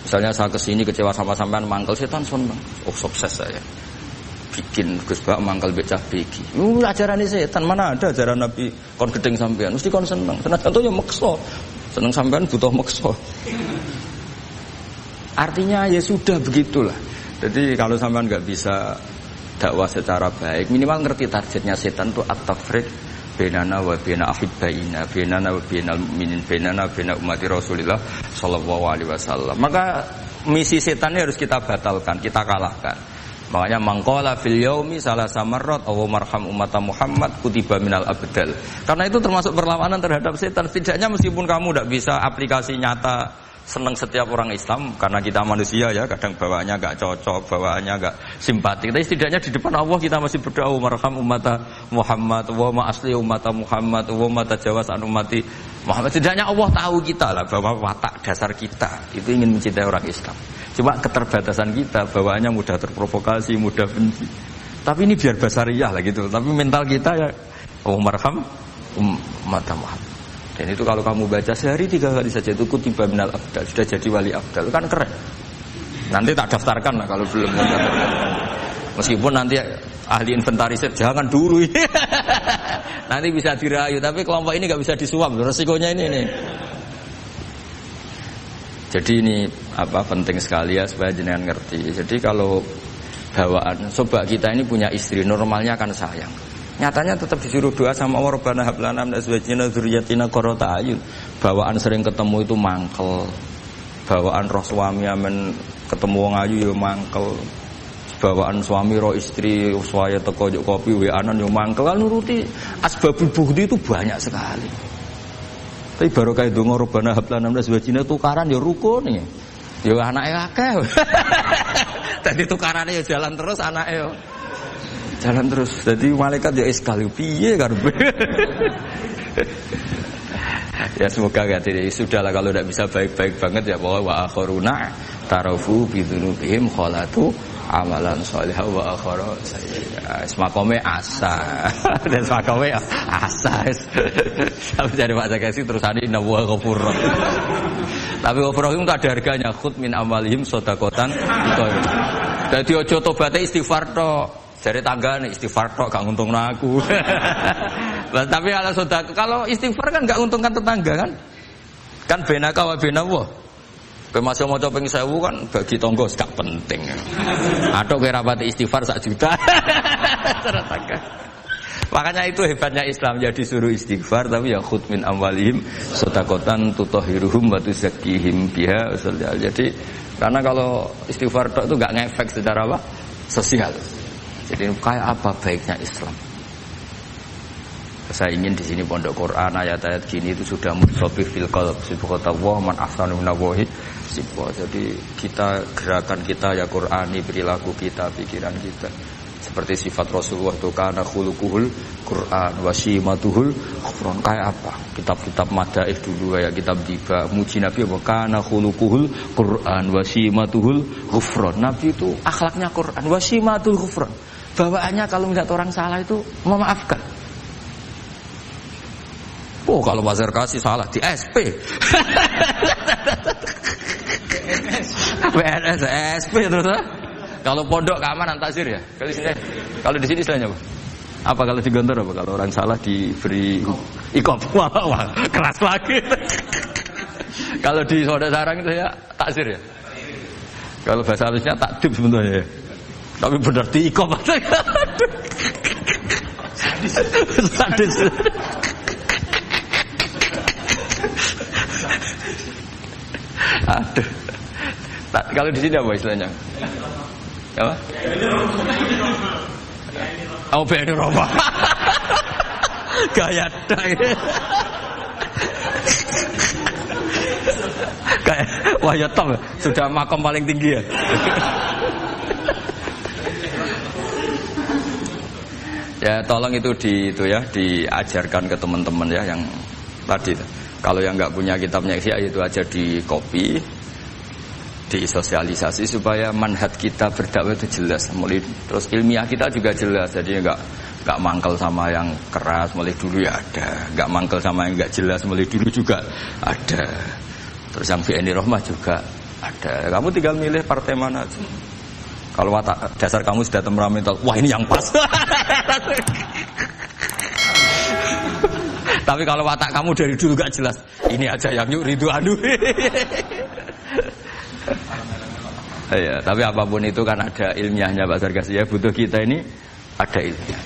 Misalnya saya kesini kecewa sama sampean mangkel setan seneng. Oh sukses saya. Bikin Gus Bak mangkel becah begi. Ajaran ini setan mana ada ajaran Nabi kon gedeng sampean mesti kon seneng. Seneng contohnya mekso. Seneng sampean butuh mekso. Artinya ya sudah begitulah. Jadi kalau sampean nggak bisa dakwah secara baik, minimal ngerti targetnya setan itu at-tafriq bainana wa baina ahibbaina, bainana wa bainal mu'minin, bainana baina ummati Rasulillah sallallahu alaihi wasallam. Maka misi setan ini harus kita batalkan, kita kalahkan. Makanya mangqala fil yaumi salasa marrat aw marham ummata Muhammad kutiba minal abdal. Karena itu termasuk perlawanan terhadap setan. Setidaknya meskipun kamu tidak bisa aplikasi nyata senang setiap orang Islam karena kita manusia ya kadang bawaannya enggak cocok, bawaannya enggak simpatik. Tapi setidaknya di depan Allah kita masih berdoa marham ummata Muhammad wa ma asli ummata Muhammad wa ma tajawaz an ummati Muhammad. Setidaknya Allah tahu kita lah bahwa watak dasar kita itu ingin mencintai orang Islam. Cuma keterbatasan kita bawaannya mudah terprovokasi, mudah benci. Tapi ini biar basariyah lah gitu. Tapi mental kita ya marham ummata Muhammad. Dan itu kalau kamu baca sehari 3 kali saja itu kutiba minal abdal, sudah jadi wali abdal, kan keren. Nanti tak daftarkan lah kalau belum daftarkan. Meskipun nanti ahli inventarisir jangan dulu. Nanti bisa dirayu, tapi kelompok ini nggak bisa disuap, resikonya ini. Jadi ini apa penting sekali ya supaya jenengan ngerti. Jadi kalau bawaan coba kita ini punya istri normalnya kan sayang. Nyatanya tetap disuruh doa sama Allah Rabbana hab lana min azwajina dzurriyyatina qurrata a'yun. Bawaan sering ketemu itu mangkel. Bawaan roh suami amen ketemu wong ayu ya mangkel. Bawaan suami roh istri saya teko njuk kopi wa anan ya mangkel. Kan nuruti asbabul bughdi itu banyak sekali. Tapi baru kayak donga Rabbana hab lana min azwajina tukaran ya rukun nih. Ya anake akeh. Dadi tukarane ya jalan terus anake yo. Jalan terus. Jadi malaikat ya sekali piye karepe. Ya semoga jadi sudahlah kalau tidak bisa baik-baik banget ya bahwa wa akharuna tarafu bi dzunubihim khalatu amalan shalihah wa akhara sayyi'ah. Makome asa. Dan makome asa. Sampai dari Pak Zakasi terusane inna wa ghafurur. Tapi ghafurur itu ada harganya khud min amalihim shadaqatan. Dadi aja tobaté istighfar tok. Dari tangga nih istighfar tok gak nguntungno aku. Tapi kalau sedekah, kalau istighfar kan gak nguntungkan tetangga kan? Kan benaka wa benallah. Kowe masih maca ping 1000 kan bagi tangga gak penting. Atok kowe rapati istighfar 1 juta. Tetangga. Makanya itu hebatnya Islam, ya disuruh istighfar tapi ya khud min amwalihim shadaqatan tutahhiruhum wa tuzakkihim biha. Jadi karena kalau istighfar tok itu gak ngefek secara apa? Sosial. Jadi kayak apa baiknya Islam? Saya ingin di sini pondok Quran ayat-ayat gini itu sudah mutsabih fil qalb. Subhanallah man ahsanu minallahi sibwa. Jadi kita gerakan kita ya Qurani, perilaku kita, pikiran kita. Seperti sifat Rasulullah itu kana khuluquhul Quran wa simatuhul Qur'an. Kayak apa? Kitab-kitab madaih dulu kayak kitab Diba, muji Nabi wa kana khuluquhul Quran wa simatuhul ghufran. Nabi itu akhlaknya Quran wa simatul ghufran. Bawaannya kalau melihat orang salah itu memaafkan. Oh kalau Bazar kasih salah di SP. PNS SP terus. Kalau pondok keamanan takzir ya. Kalau di sini istilahnya apa? Apa kalau di Gontor apa? Kalau orang salah diberi ikop. Wah, keras lagi. Kalau di Saudara Sarang itu ya takzir ya. Kalau bahasa halusnya takdib sebenarnya ya. Tapi benar diikop aja. Sadis. Aduh. Kalau di sini apa istilahnya? Apa? Oh, BNI Roma. Gaya dai. Kayak wah ya top sudah makom paling tinggi ya. Ya tolong itu diajarkan ke teman-teman ya yang tadi. Kalau yang nggak punya kitabnya Ihya itu aja di copy, disosialisasi supaya manhaj kita berdakwah itu jelas. Mulai terus ilmiah kita juga jelas. Jadi nggak mangkel sama yang keras mulai dulu ya ada, nggak mangkel sama yang nggak jelas mulai dulu juga ada. Terus yang BNI Rahmah juga ada. Kamu tinggal milih partai mana aja. Kalau watak dasar kamu sudah temperamental, wah ini yang pas. Tapi kalau watak kamu dari dulu gak jelas, ini aja yang yuk Ridwanu. Ya, tapi apapun itu kan ada ilmiahnya Pak Sargas ya. Butuh kita ini ada ilmiah.